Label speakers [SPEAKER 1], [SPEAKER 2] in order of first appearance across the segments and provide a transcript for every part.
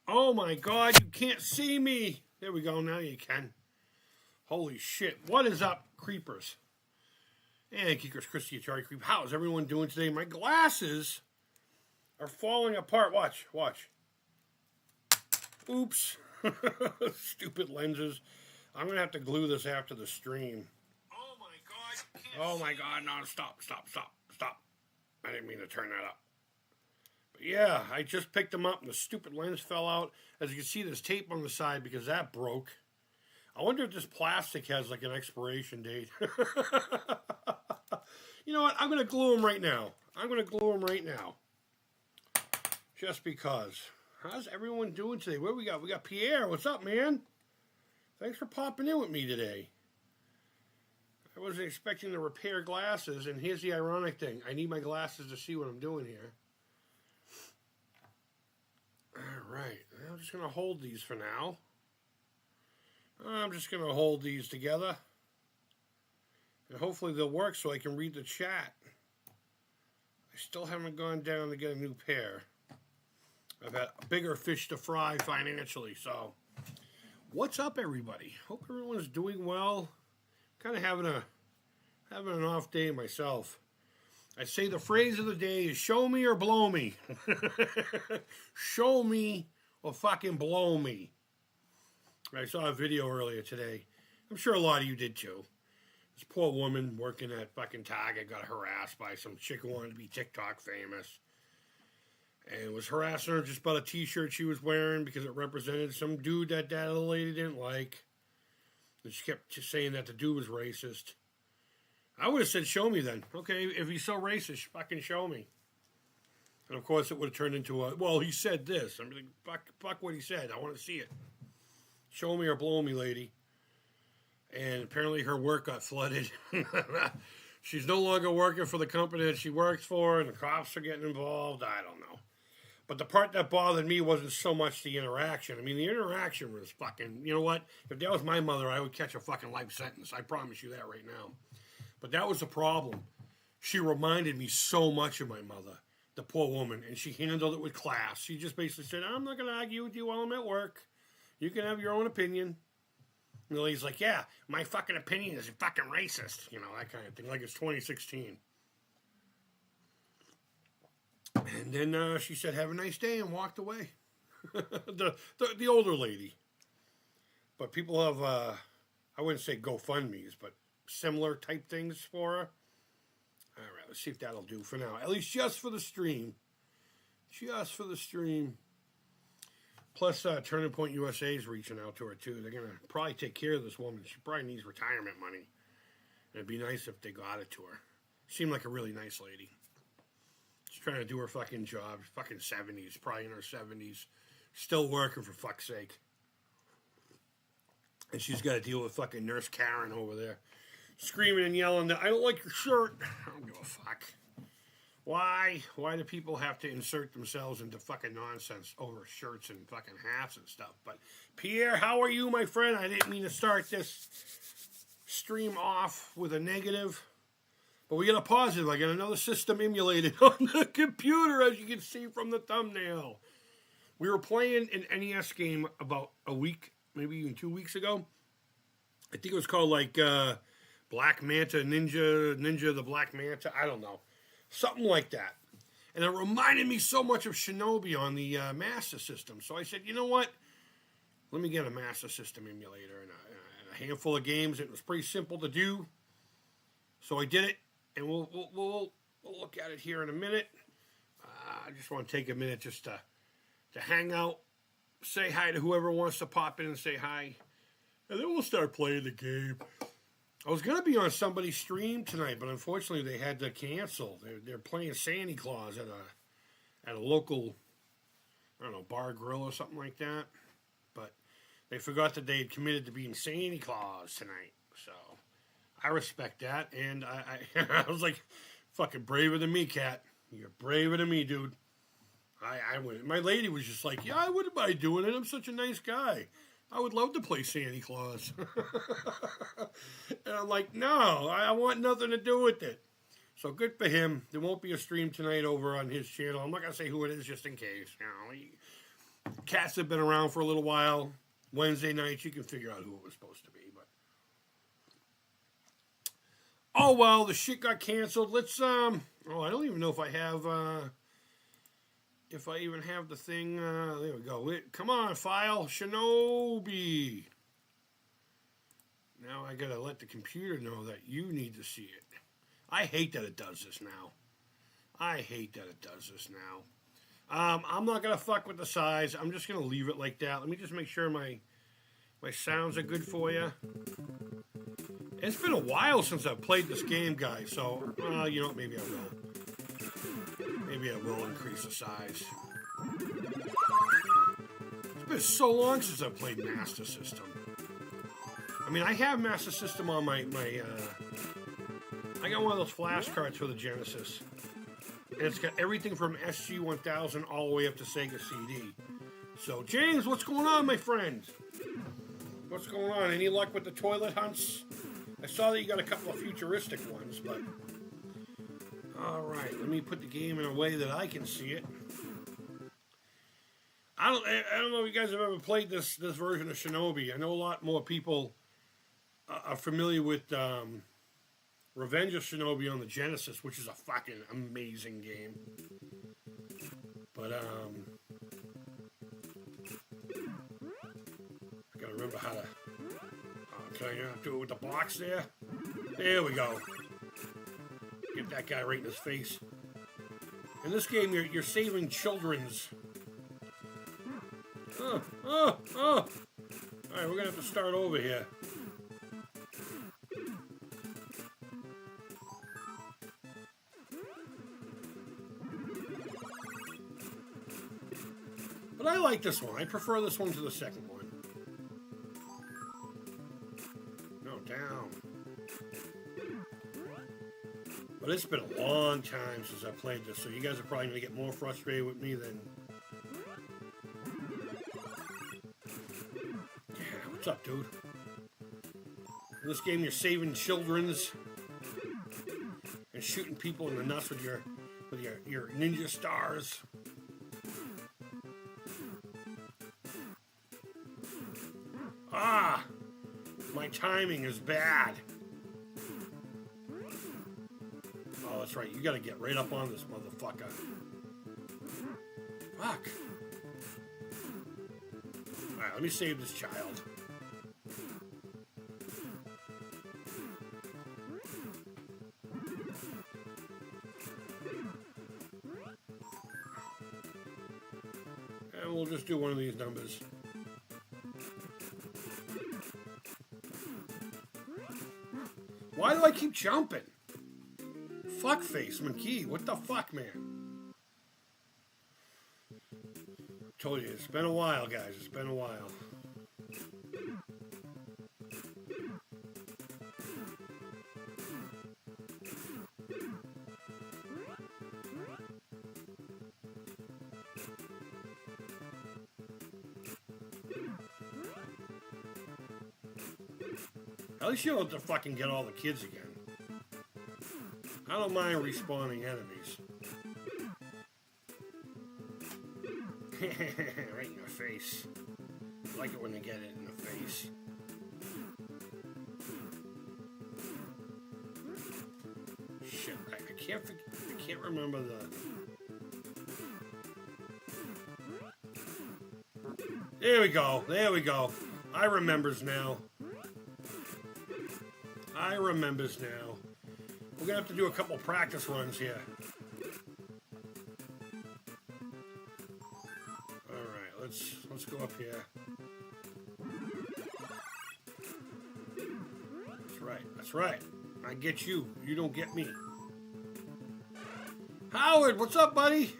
[SPEAKER 1] Oh my God, you can't see me. There we go, now you can. Holy shit. What is up, creepers? And Geekers Christy, Atari Creep. How is everyone doing today? My glasses are falling apart. Watch. Oops. Stupid lenses. I'm going to have to glue this after the stream. Oh my God, no, stop. I didn't mean to turn that up. But yeah, I just picked them up and the stupid lens fell out. As you can see, there's tape on the side because that broke. I wonder if this plastic has like an expiration date. You know what? I'm going to glue them right now. Just because. How's everyone doing today? What do we got? We got Pierre. What's up, man? Thanks for popping in with me today. I wasn't expecting to repair glasses, and here's the ironic thing. I need my glasses to see what I'm doing here. All right. I'm just going to hold these for now. I'm just going to hold these together. And hopefully they'll work so I can read the chat. I still haven't gone down to get a new pair. I've had bigger fish to fry financially, so... What's up, everybody? Hope everyone's doing well. Kind of having an off day myself. I say the phrase of the day is show me or blow me. Show me or fucking blow me. I saw a video earlier today. I'm sure a lot of you did too. This poor woman working at fucking Target got harassed by some chick who wanted to be TikTok famous. And was harassing her just about a t-shirt she was wearing because it represented some dude that little lady didn't like. And she kept just saying that the dude was racist. I would have said, show me then. Okay, if he's so racist, fucking show me. And of course it would have turned into a, well, he said this. I'm like, fuck what he said. I want to see it. Show me or blow me, lady. And apparently her work got flooded. She's no longer working for the company that she works for, and the cops are getting involved. I don't know. But the part that bothered me wasn't so much the interaction. I mean, the interaction was fucking, you know what? If that was my mother, I would catch a fucking life sentence. I promise you that right now. But that was the problem. She reminded me so much of my mother, the poor woman, and she handled it with class. She just basically said, I'm not going to argue with you while I'm at work. You can have your own opinion. And the lady's like, yeah, my fucking opinion is fucking racist. You know, that kind of thing, like it's 2016. And then she said, have a nice day, and walked away. the older lady. But people have, I wouldn't say GoFundMes, but similar type things for her. All right, let's see if that'll do for now. At least just for the stream. Plus, Turning Point USA is reaching out to her, too. They're going to probably take care of this woman. She probably needs retirement money. And it'd be nice if they got it to her. Seemed like a really nice lady. She's trying to do her fucking job. Fucking 70s, probably in her 70s. Still working, for fuck's sake. And she's got to deal with fucking Nurse Karen over there. Screaming and yelling that, I don't like your shirt. I don't give a fuck. Why? Why do people have to insert themselves into fucking nonsense over shirts and fucking hats and stuff? But, Pierre, how are you, my friend? I didn't mean to start this stream off with a negative. But we got a positive. I got another system emulated on the computer, as you can see from the thumbnail. We were playing an NES game about a week, maybe even 2 weeks ago. I think it was called like Black Manta, Ninja the Black Manta. I don't know. Something like that. And it reminded me so much of Shinobi on the Master System. So I said, you know what? Let me get a Master System emulator and a handful of games. It was pretty simple to do. So I did it. And we'll look at it here in a minute. I just want to take a minute just to hang out, say hi to whoever wants to pop in and say hi. And then we'll start playing the game. I was going to be on somebody's stream tonight, but unfortunately they had to cancel. They're playing Santa Claus at a local, I don't know, bar grill or something like that. But they forgot that they had committed to being Santa Claus tonight. So I respect that. And I was like, fucking braver than me, cat. You're braver than me, dude. I went. My lady was just like, yeah, I wouldn't mind doing it. I'm such a nice guy. I would love to play Santa Claus. And I'm like, no, I want nothing to do with it. So good for him. There won't be a stream tonight over on his channel. I'm not going to say who it is just in case. You know, Cats have been around for a little while. Wednesday nights, you can figure out who it was supposed to be. But oh well, the shit got canceled. Let's I don't even know if I have if I even have the thing. There we go. Come on, file Shinobi. Now I gotta let the computer know that you need to see it. I hate that it does this now. I hate that it does this now. I'm not gonna fuck with the size. I'm just gonna leave it like that. Let me just make sure my sounds are good for you. It's been a while since I've played this game, guys. So you know, maybe I will. Maybe I will increase the size. It's been so long since I've played Master System. I mean, I have Master System on my I got one of those flash cards for the Genesis. And it's got everything from SG-1000 all the way up to Sega CD. So, James, what's going on, my friend? What's going on? Any luck with the toilet hunts? I saw that you got a couple of futuristic ones, but... Alright, let me put the game in a way that I can see it. I don't know if you guys have ever played this version of Shinobi. I know a lot more people are familiar with... Revenge of Shinobi on the Genesis, which is a fucking amazing game. But, I gotta remember how to... can I do it with the box there? There we go. Get that guy right in his face. In this game, you're saving children's... Alright, we're gonna have to start over here. But I like this one. I prefer this one to the second one. No, down. But it's been a long time since I played this, so you guys are probably going to get more frustrated with me than... Yeah, what's up, dude? In this game, you're saving children's and shooting people in the nuts with your ninja stars. Ah! My timing is bad. Oh, that's right. You gotta get right up on this motherfucker. Fuck. Alright, let me save this child. And we'll just do one of these numbers. Why do I keep jumping? Fuckface McKee, what the fuck, man? Told you, it's been a while, guys. It's been a while. At least you don't have to fucking get all the kids again. I don't mind respawning enemies. Right in the face. I like it when they get it in the face. Shit, I can't remember the... There we go, there we go. I remembers now. I remembers now. We're gonna have to do a couple practice runs here. Alright, let's go up here. That's right. I get you. You don't get me. Howard, what's up, buddy?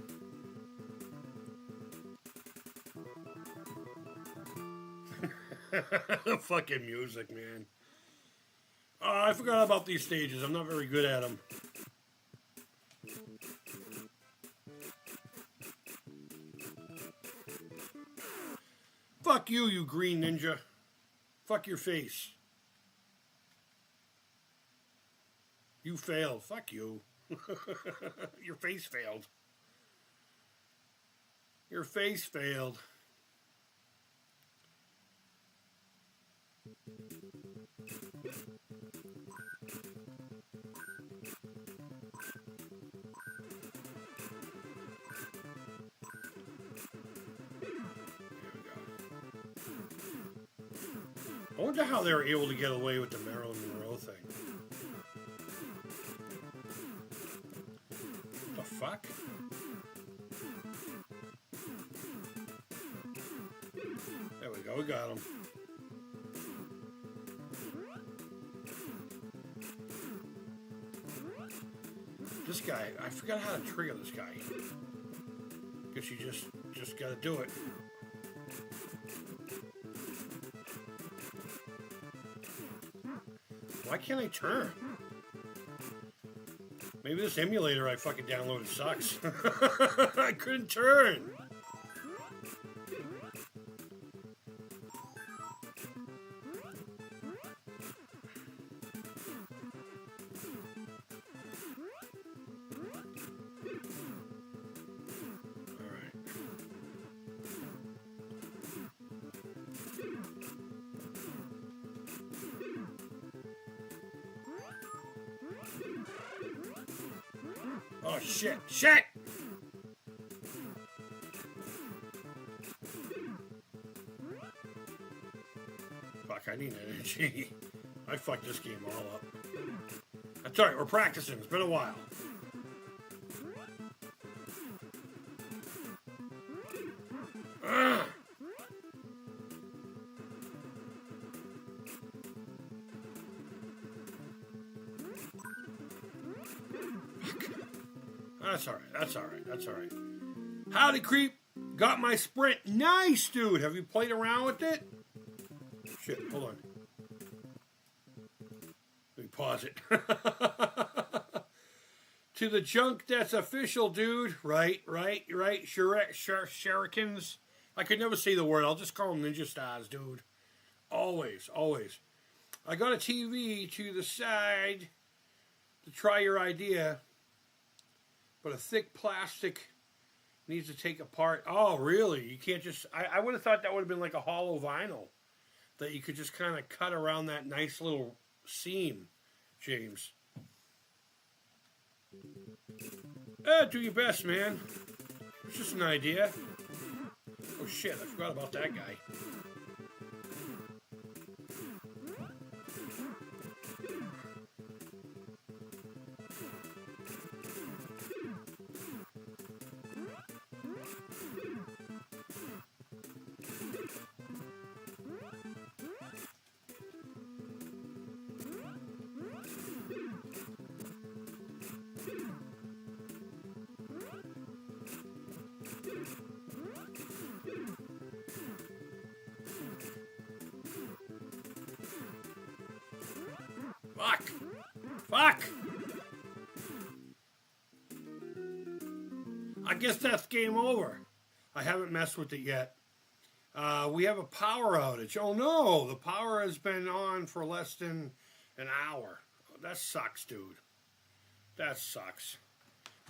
[SPEAKER 1] Fucking music, man. I forgot about these stages. I'm not very good at them. Fuck you, you green ninja. Fuck your face. You failed. Fuck you. Your face failed. Your face failed. I wonder how they were able to get away with the Marilyn Monroe thing. What the fuck? There we go, we got him. This guy, I forgot how to trigger this guy. Guess you just gotta do it. Why can't I turn? Maybe this emulator I fucking downloaded sucks. I couldn't turn. Oh, shit. Shit! Fuck, I need energy. I fucked this game all up. That's alright, we're practicing. It's been a while. That's alright, that's alright, that's alright. Howdy, Creep. Got my sprint. Nice, dude. Have you played around with it? Shit, hold on. Let me pause it. To the junk that's official, dude. Right. Shurikens. I could never say the word. I'll just call them Ninja Stars, dude. Always. I got a TV to the side to try your idea. But a thick plastic needs to take apart. Oh, really? You can't just... I would have thought that would have been like a hollow vinyl that you could just kind of cut around that nice little seam, James. Do your best, man. It's just an idea. Oh, shit. I forgot about that guy. Fuck! I guess that's game over. I haven't messed with it yet. We have a power outage. Oh no, the power has been on for less than an hour. That sucks, dude. That sucks.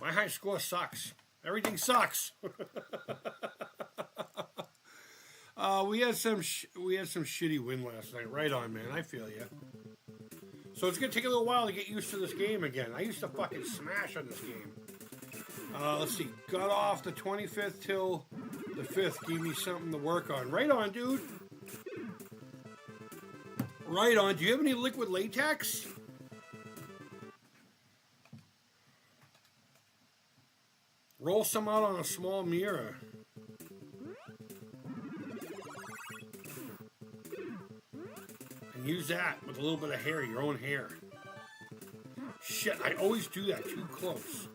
[SPEAKER 1] My high score sucks. Everything sucks. We had some shitty win last night. Right on, man. I feel you. So it's going to take a little while to get used to this game again. I used to fucking smash on this game. Let's see. Got off the 25th till the 5th. Gave me something to work on. Right on, dude. Right on. Do you have any liquid latex? Roll some out on a small mirror. Use that with a little bit of hair, your own hair. Shit, I always do that too close.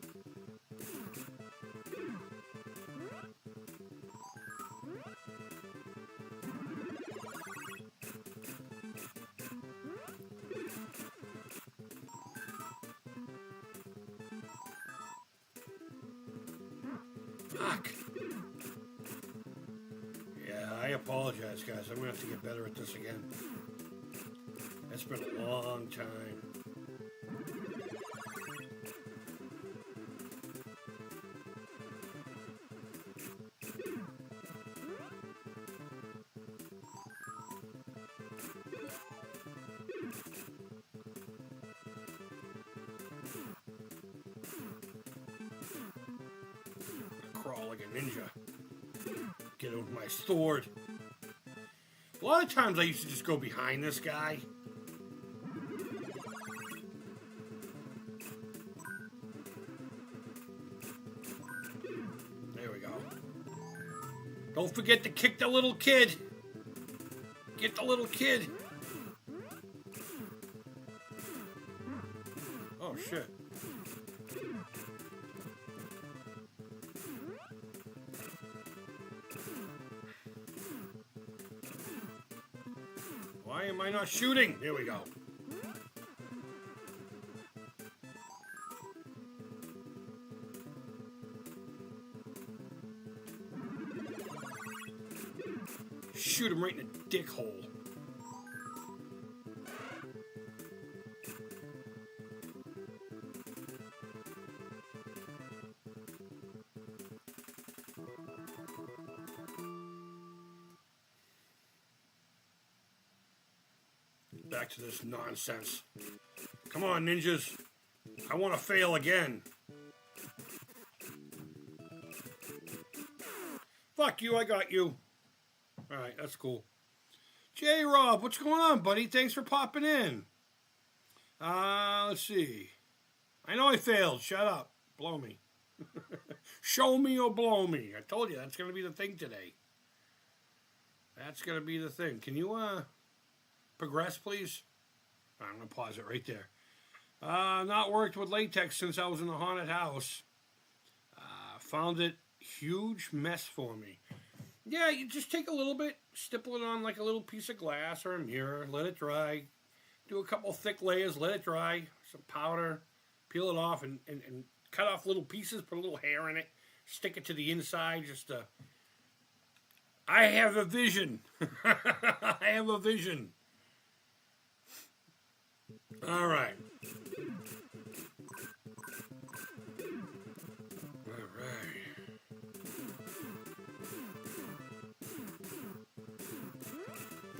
[SPEAKER 1] Fuck. Yeah, I apologize, guys. I'm going to have to get better at this again. It's been a long time. crawl like a ninja. Get him with my sword. A lot of times I used to just go behind this guy. There we go. Don't forget to kick the little kid. Get the little kid. Oh, shit. Why am I not shooting? There we go. Shoot him right in the dick hole. Back to this nonsense. Come on, ninjas. I want to fail again. Fuck you, I got you. Alright, that's cool. J-Rob, what's going on, buddy? Thanks for popping in. Let's see. I know I failed. Shut up. Blow me. Show me or blow me. I told you, that's going to be the thing today. That's going to be the thing. Can you, progress, please? I'm going to pause it right there. Not worked with latex since I was in the haunted house. Found it huge mess for me. Yeah, you just take a little bit, stipple it on like a little piece of glass or a mirror, let it dry. Do a couple thick layers, let it dry. Some powder, peel it off and cut off little pieces, put a little hair in it, stick it to the inside. I have a vision. I have a vision. All right.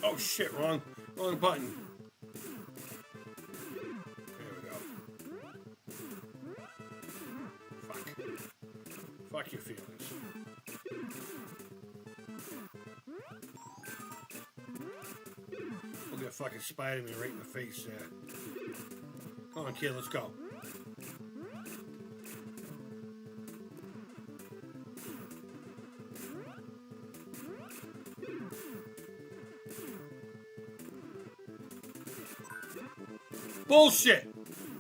[SPEAKER 1] Oh shit, wrong button. There we go. Fuck your feelings. We'll get fucking Spider-Man right in the face there. Come on, kid, let's go. Bullshit!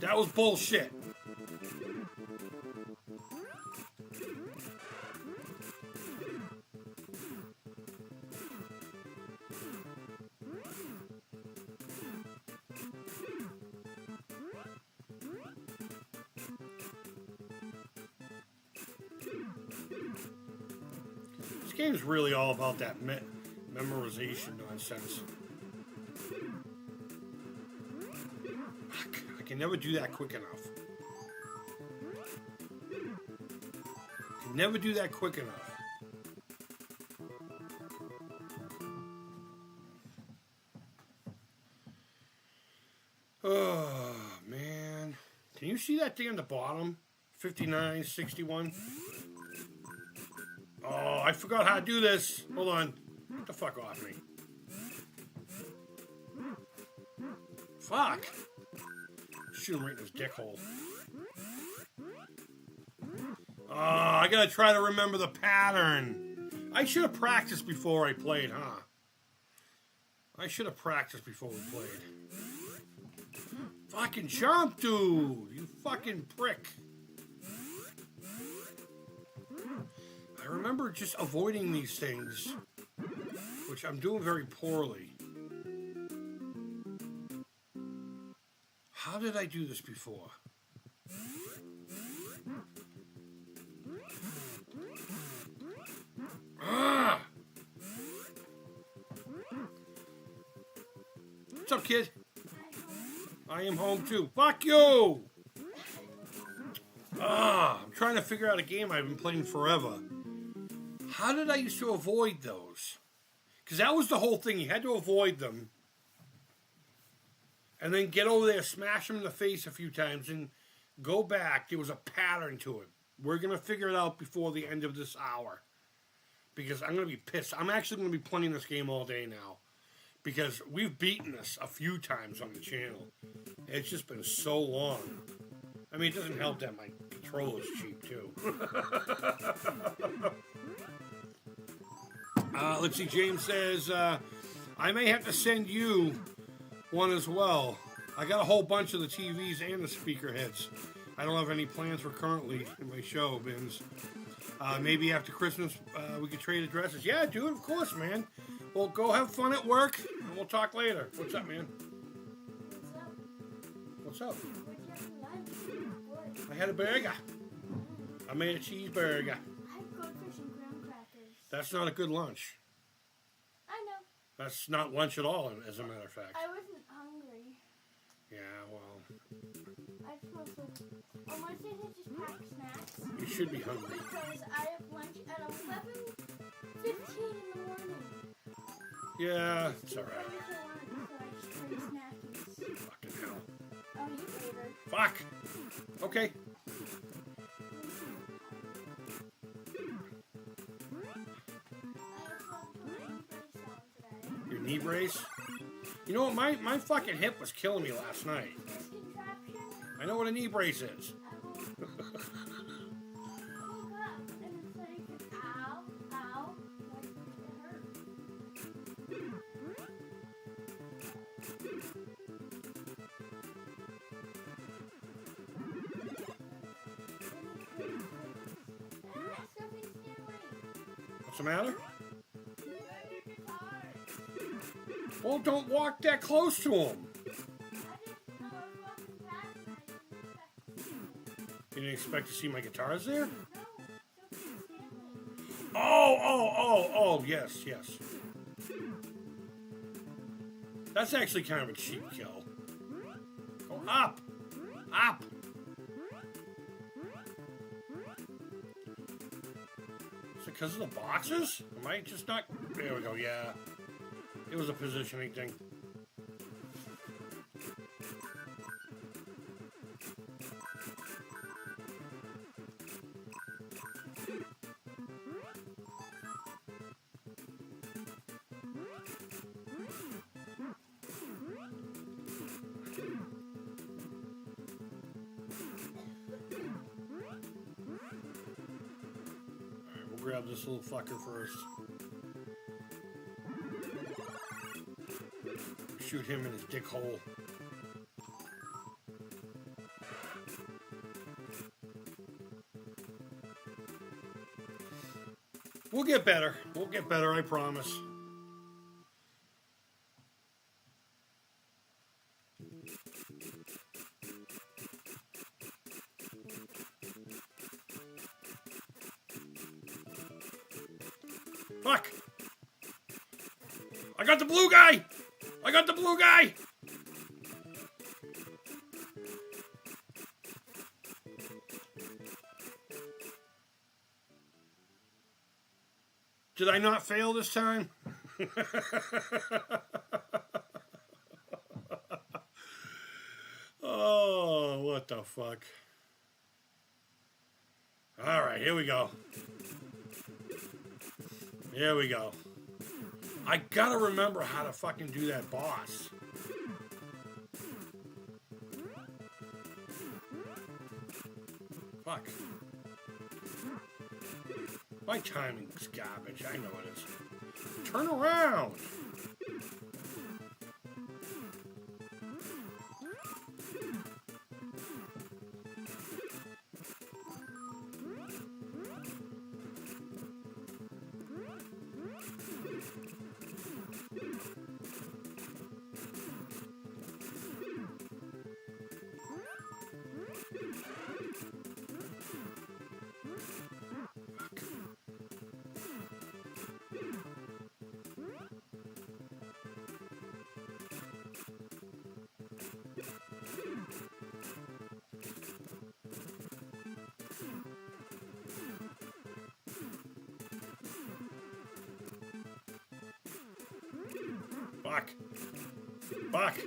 [SPEAKER 1] That was bullshit. This game's really all about that memorization nonsense. I can never do that quick enough. Can never do that quick enough. Oh, man. Can you see that thing on the bottom? 59, 61. Oh, I forgot how to do this. Hold on. Get the fuck off me. Fuck. Shoot him right in his dick hole. Oh, I gotta try to remember the pattern. I should have practiced before I played, huh? I should have practiced before we played. Fucking jump, dude! You fucking prick. I remember just avoiding these things, which I'm doing very poorly. How did I do this before? Ah! What's up, kid? I am home too. Fuck you! I'm trying to figure out a game I've been playing forever. How did I used to avoid those? Because that was the whole thing. You had to avoid them. And then get over there, smash them in the face a few times, and go back. There was a pattern to it. We're going to figure it out before the end of this hour. Because I'm going to be pissed. I'm actually going to be playing this game all day now. Because we've beaten this a few times on the channel. It's just been so long. I mean, it doesn't help that my controller's cheap, too. Let's see, James says, I may have to send you one as well. I got a whole bunch of the TVs and the speaker heads. I don't have any plans for currently in my show bins. Maybe after Christmas we could trade addresses. Yeah, dude, of course, man. Well, go have fun at work, and we'll talk later. What's up, man? What's up? I had a burger. I made a cheeseburger.
[SPEAKER 2] I had goldfish and graham crackers.
[SPEAKER 1] That's not a good lunch.
[SPEAKER 2] I know.
[SPEAKER 1] That's not lunch at all, as a matter of fact.
[SPEAKER 2] I wasn't hungry.
[SPEAKER 1] Yeah, well,
[SPEAKER 2] I just want to... On Wednesdays, I just pack snacks.
[SPEAKER 1] you should be hungry.
[SPEAKER 2] Because I have lunch at 11:15 in the morning.
[SPEAKER 1] Yeah, it's all
[SPEAKER 2] I
[SPEAKER 1] right.
[SPEAKER 2] wish I wanted to like bring snackies.
[SPEAKER 1] Fucking hell.
[SPEAKER 2] I'll eat later.
[SPEAKER 1] Fuck. Okay. Your knee brace? You know what? My fucking hip was killing me last night. I know what a knee brace is. What's the matter? Well, don't walk that close to him. You didn't expect to see my guitars there? Oh, yes. That's actually kind of a cheap kill. Go up! Is it because of the boxes? Am I just not... There we go, yeah. It was a positioning thing. Grab this little fucker first. Shoot him in his dick hole. We'll get better. I promise. Fuck! I got the blue guy! Did I not fail this time? Oh, what the fuck. Alright, here we go. I gotta remember how to fucking do that boss. Fuck. My timing's garbage. I know it is. Turn around. Fuck.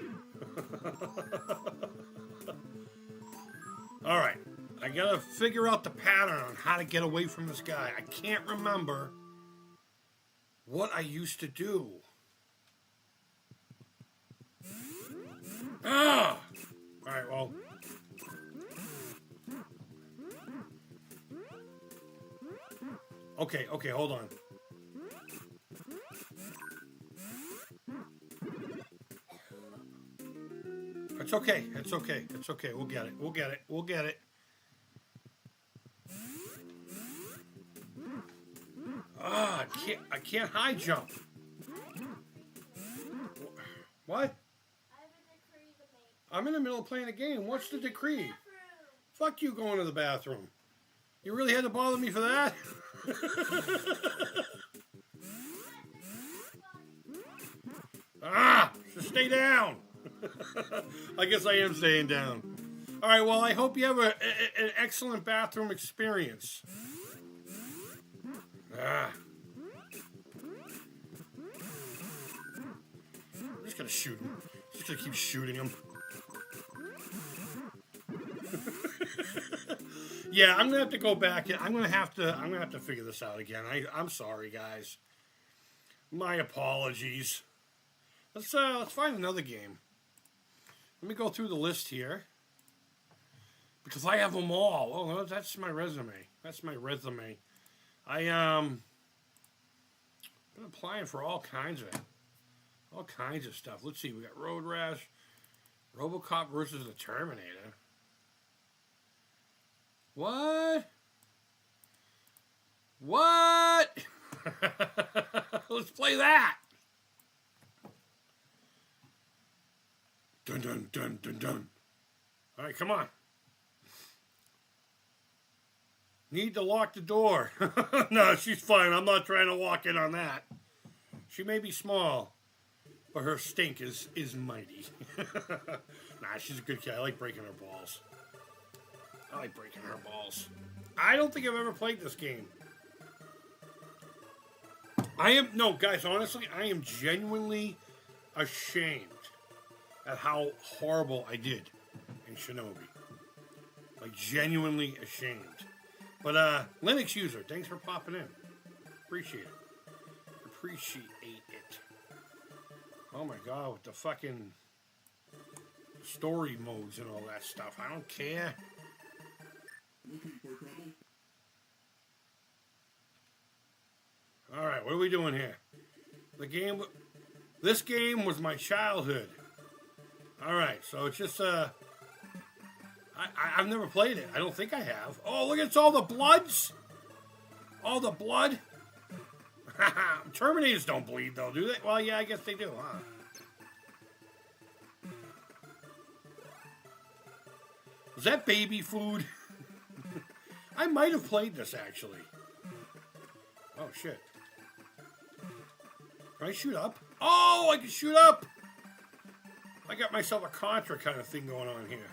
[SPEAKER 1] Alright. I gotta figure out the pattern on how to get away from this guy. I can't remember what I used to do. Ah! Alright, well. Okay, hold on. It's okay. We'll get it. Ah, I can't high jump. What? I'm in the middle of playing a game. What's the decree? Fuck you going to the bathroom. You really had to bother me for that? Just stay down. I guess I am staying down. All right, well, I hope you have an excellent bathroom experience. I'm just gonna shoot him. Just gonna keep shooting him. Yeah, I'm gonna have to go back. I'm gonna have to figure this out again. I'm sorry, guys. My apologies. Let's find another game. Let me go through the list here because I have them all. Oh, no, that's my resume. I been applying for all kinds of stuff. Let's see. We got Road Rash, RoboCop versus the Terminator. What? Let's play that. Dun dun dun dun dun. All right, come on. Need to lock the door. No, she's fine. I'm not trying to walk in on that. She may be small, but her stink is mighty. Nah, she's a good kid. I like breaking her balls. I don't think I've ever played this game. No, guys, honestly, I am genuinely ashamed at how horrible I did in Shinobi. Like, genuinely ashamed. But, Linux user, thanks for popping in. Appreciate it. Oh my god, with the fucking story modes and all that stuff. I don't care. Alright, what are we doing here? This game was my childhood. Alright, so it's just, I've never played it. I don't think I have. Oh, look, it's all the bloods. All the blood. Terminators don't bleed, though, do they? Well, yeah, I guess they do, huh? Was that baby food? I might have played this, actually. Oh, shit. Can I shoot up? Oh, I can shoot up! I got myself a Contra kind of thing going on here.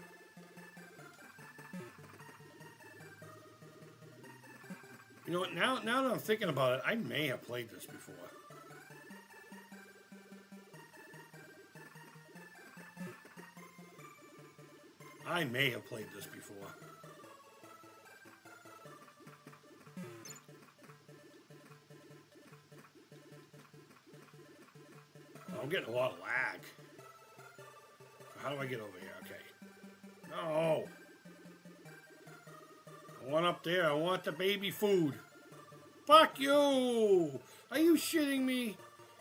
[SPEAKER 1] You know what, now that I'm thinking about it, I may have played this before. Oh, I'm getting a lot of lag. How do I get over here? Okay. No. I want up there. I want the baby food. Fuck you! Are you shitting me?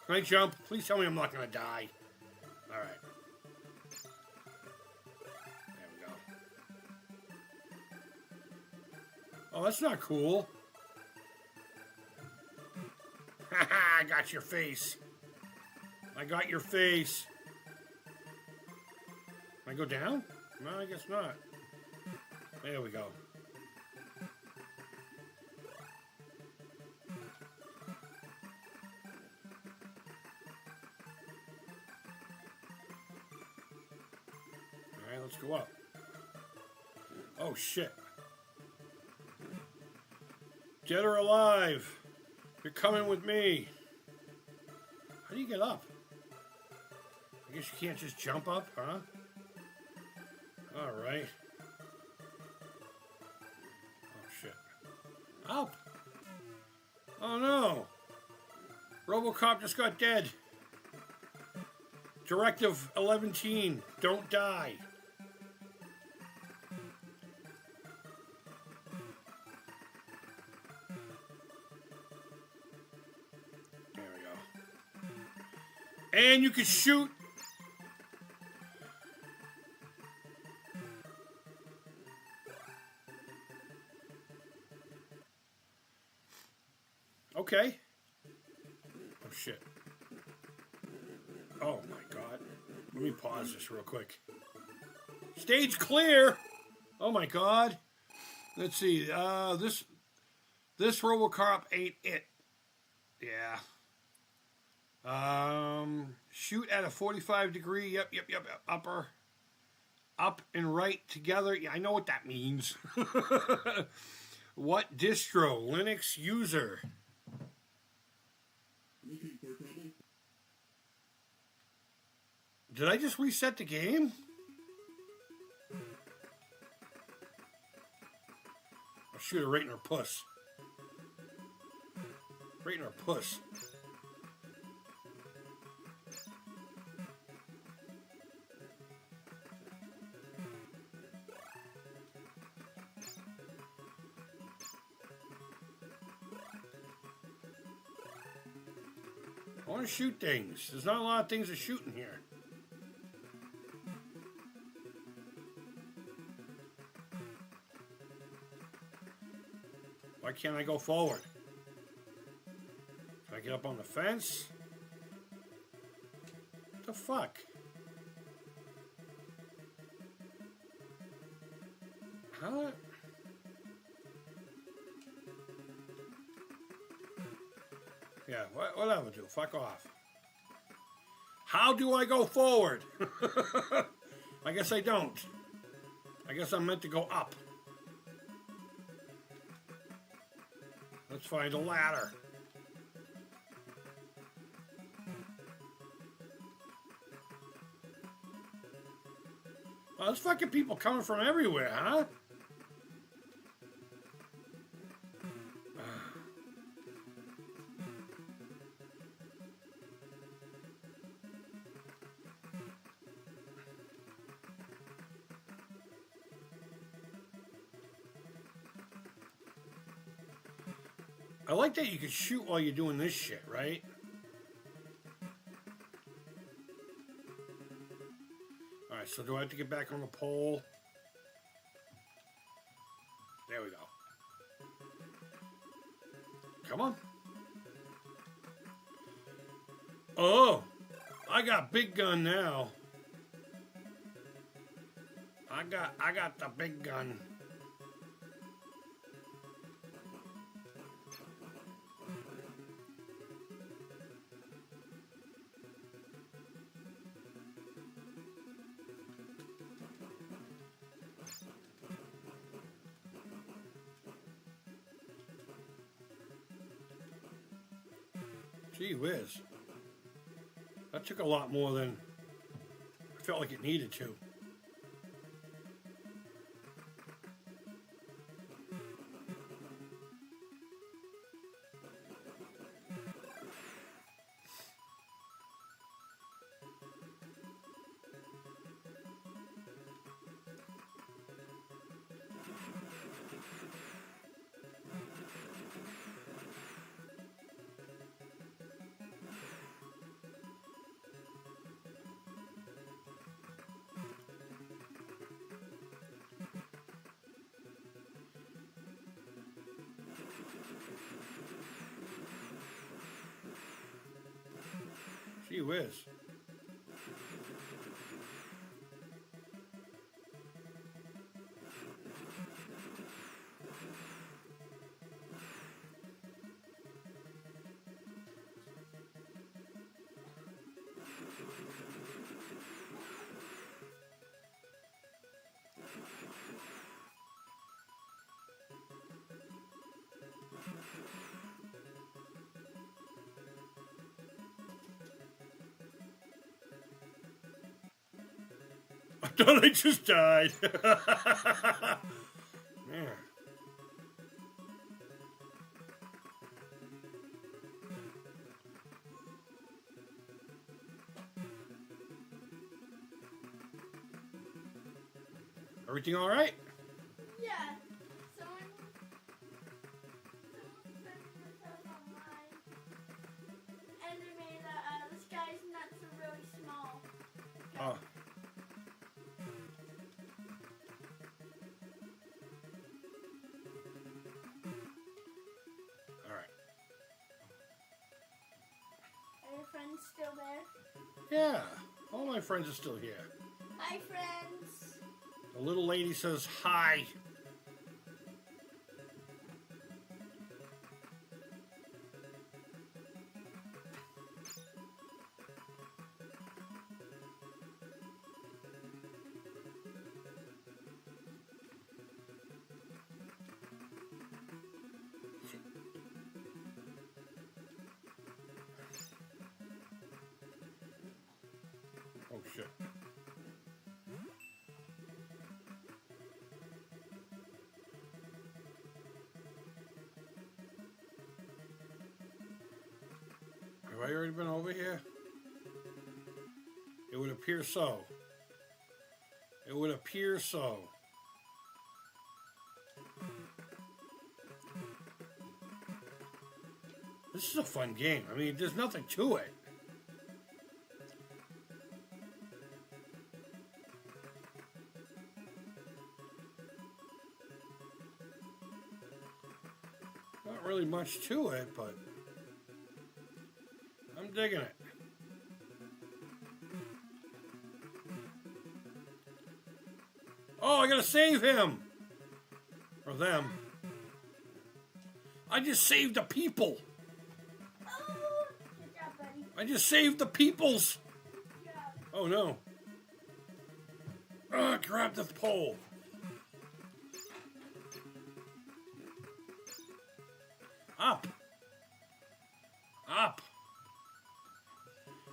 [SPEAKER 1] Can I jump? Please tell me I'm not going to die. Alright. There we go. Oh, that's not cool. Haha, I got your face. Can I go down? No, I guess not. There we go. Alright, let's go up. Oh, shit. Dead or alive? You're coming with me. How do you get up? I guess you can't just jump up, huh? Alright. Oh. Oh no. RoboCop just got dead. Directive 11-teen. Don't die. There we go. And you can shoot. Okay. Oh, shit. Oh, my God. Let me pause this real quick. Stage clear! Oh, my God. Let's see. This RoboCop ain't it. Yeah. Shoot at a 45 degree. Yep. Upper. Up and right together. Yeah, I know what that means. What distro? Linux user. Did I just reset the game? I'll shoot her right in her puss. Right in her puss. I want to shoot things. There's not a lot of things to shoot in here. Why can't I go forward? Can I get up on the fence? What the fuck? How? Yeah, whatever, do. Fuck off. How do I go forward? I guess I don't. I guess I'm meant to go up. Let's find a ladder. Oh, there's fucking people coming from everywhere, huh? I like that you can shoot while you're doing this shit, right? Alright, so do I have to get back on the pole? There we go. Come on. Oh! I got big gun now. I got the big gun. Gee whiz. That took a lot more than I felt like it needed to. Gee whiz. I thought I just died. Man. Everything all right?
[SPEAKER 2] Yeah. Someone sent themselves online, and they made this guy's nuts are really small.
[SPEAKER 1] Oh. All right.
[SPEAKER 2] Are your friends still there?
[SPEAKER 1] Yeah. All my friends are still here.
[SPEAKER 2] Hi, friends.
[SPEAKER 1] The little lady says hi. Oh, shit. Have I already been over here? It would appear so. It would appear so. This is a fun game. I mean, there's nothing to it. Not really much to it, but I'm digging it. Oh, I gotta save him! Or them. I just saved the people!
[SPEAKER 2] Oh, good job, buddy.
[SPEAKER 1] I just saved the peoples!
[SPEAKER 2] Good job.
[SPEAKER 1] Oh no. Grab the pole. Up. Up.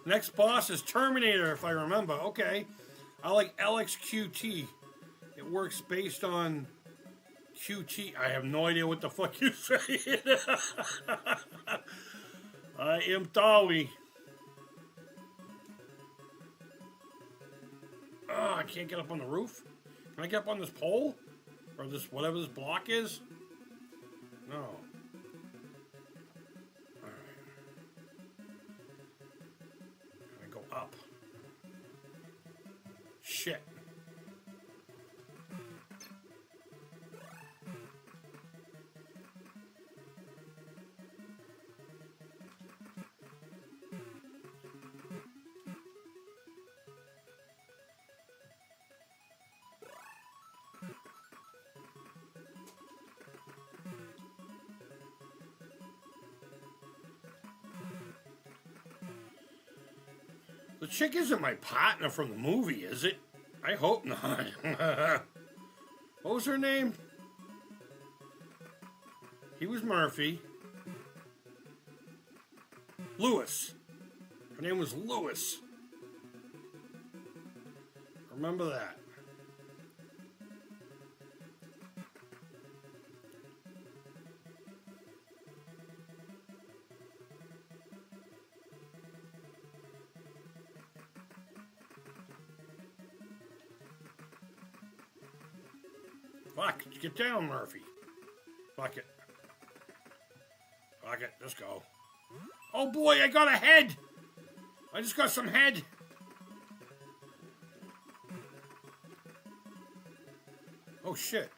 [SPEAKER 1] Next boss is Terminator, if I remember. Okay. I like LXQT. It works based on QT. I have no idea what the fuck you say. I am Dolly. Oh, I can't get up on the roof. Can I get up on this pole? Or this, whatever this block is? No. Alright. Can I go up? Shit. The chick isn't my partner from the movie, is it? I hope not. What was her name? He was Murphy. Lewis. Her name was Lewis. Remember that. Fuck, get down, Murphy. Fuck it. Fuck it, let's go. Oh boy, I got a head! I just got some head. Oh shit.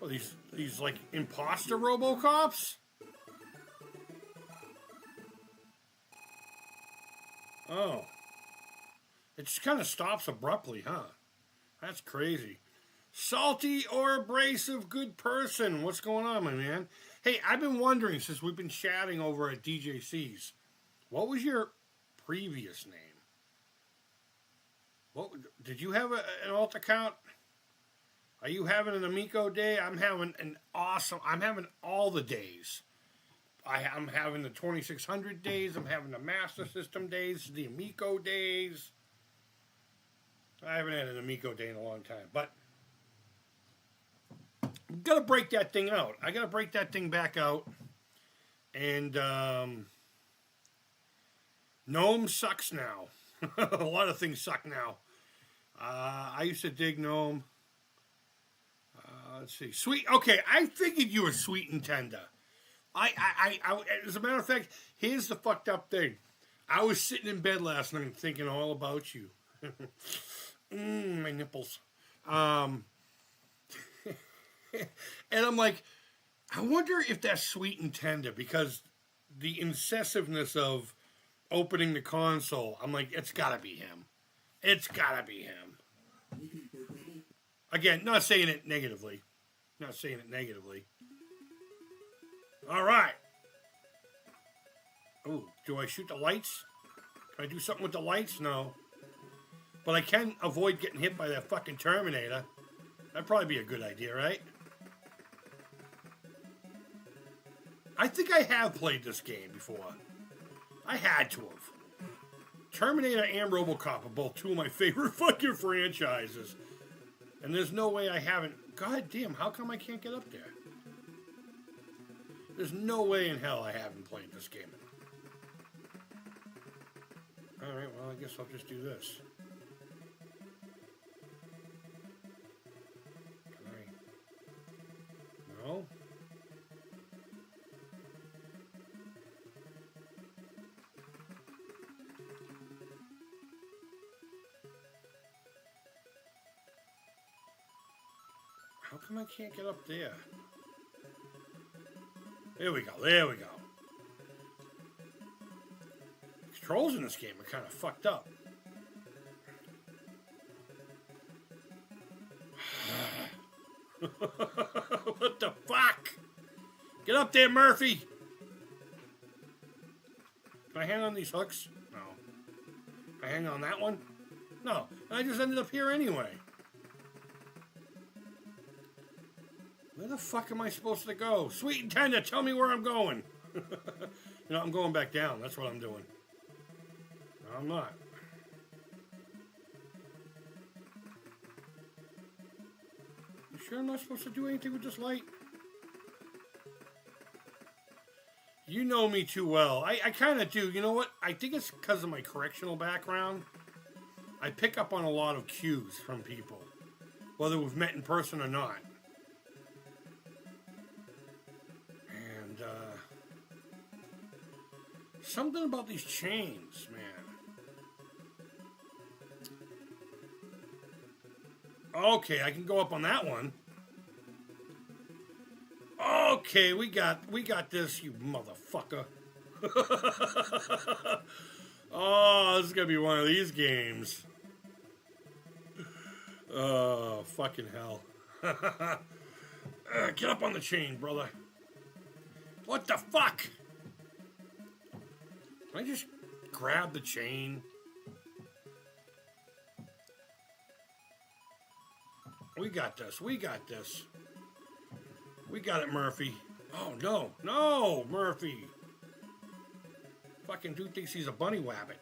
[SPEAKER 1] Oh, these like imposter RoboCops? Oh. It just kind of stops abruptly, huh? That's crazy. Salty or abrasive good person. What's going on, my man? Hey, I've been wondering since we've been chatting over at DJC's, what was your previous name? What did you have an alt account? Are you having an Amico day? I'm having all the days. I'm having the 2600 days. I'm having the Master System days, the Amico days. I haven't had an Amico day in a long time, but I'm gonna break that thing out. I gotta break that thing back out. And Gnome sucks now. A lot of things suck now. I used to dig Gnome. Let's see. Sweet. Okay, I figured you were sweet and tender. As a matter of fact, here's the fucked up thing. I was sitting in bed last night thinking all about you. My nipples. And I'm like, I wonder if that's sweet and tender because the incessiveness of opening the console, I'm like, it's gotta be him. It's gotta be him. Again, not saying it negatively. Not saying it negatively. All right. Ooh, do I shoot the lights? Can I do something with the lights? No. But I can avoid getting hit by that fucking Terminator. That'd probably be a good idea, right? I think I have played this game before. I had to have. Terminator and RoboCop are both two of my favorite fucking franchises. And there's no way I haven't. God damn, how come I can't get up there? There's no way in hell I haven't played this game. Alright, well, I guess I'll just do this. Can I? No? How come I can't get up there? There we go, there we go. Controls in this game are kind of fucked up. What the fuck? Get up there, Murphy! Can I hang on these hooks? No. Can I hang on that one? No. I just ended up here anyway. Where the fuck am I supposed to go? Sweet and tender, tell me where I'm going. I'm going back down. That's what I'm doing. No, I'm not. You sure I'm not supposed to do anything with this light? You know me too well. I kind of do. You know what? I think it's because of my correctional background. I pick up on a lot of cues from people, whether we've met in person or not. And something about these chains, man. Okay, I can go up on that one. Okay, we got this, you motherfucker. Oh, this is gonna be one of these games. Oh, fucking hell. Get up on the chain, brother. What the fuck? Can I just grab the chain? We got this. We got this. We got it, Murphy. Oh, no. No, Murphy. Fucking dude thinks he's a bunny wabbit.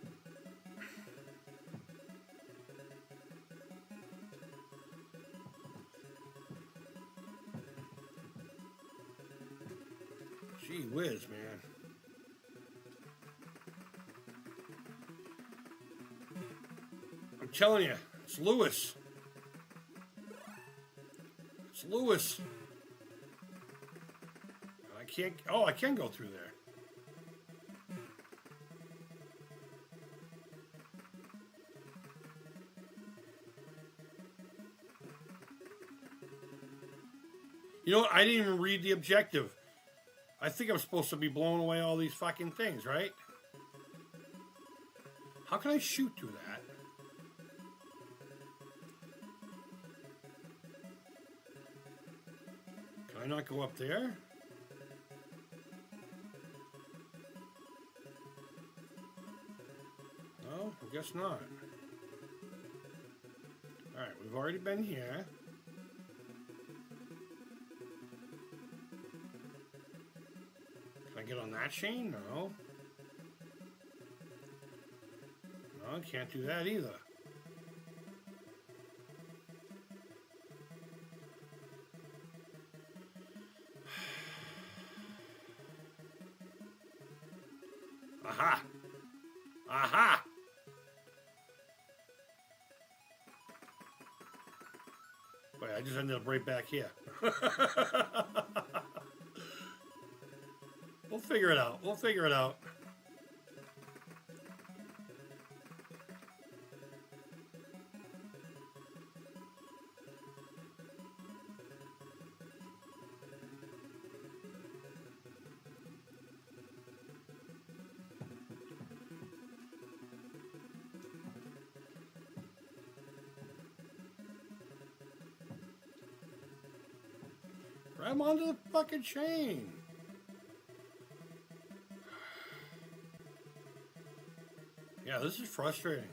[SPEAKER 1] Gee whiz, man. I'm telling you, it's Lewis. It's Lewis. I can't. Oh, I can go through there. You know what? I didn't even read the objective. I think I'm supposed to be blowing away all these fucking things, right? How can I shoot through that? Can I not go up there? No, I guess not. Alright, we've already been here. Can I get on that chain? No. No, I can't do that either. Aha! Aha! just ended up right back here. We'll figure it out. We'll figure it out. Grab onto the fucking chain. Yeah, this is frustrating.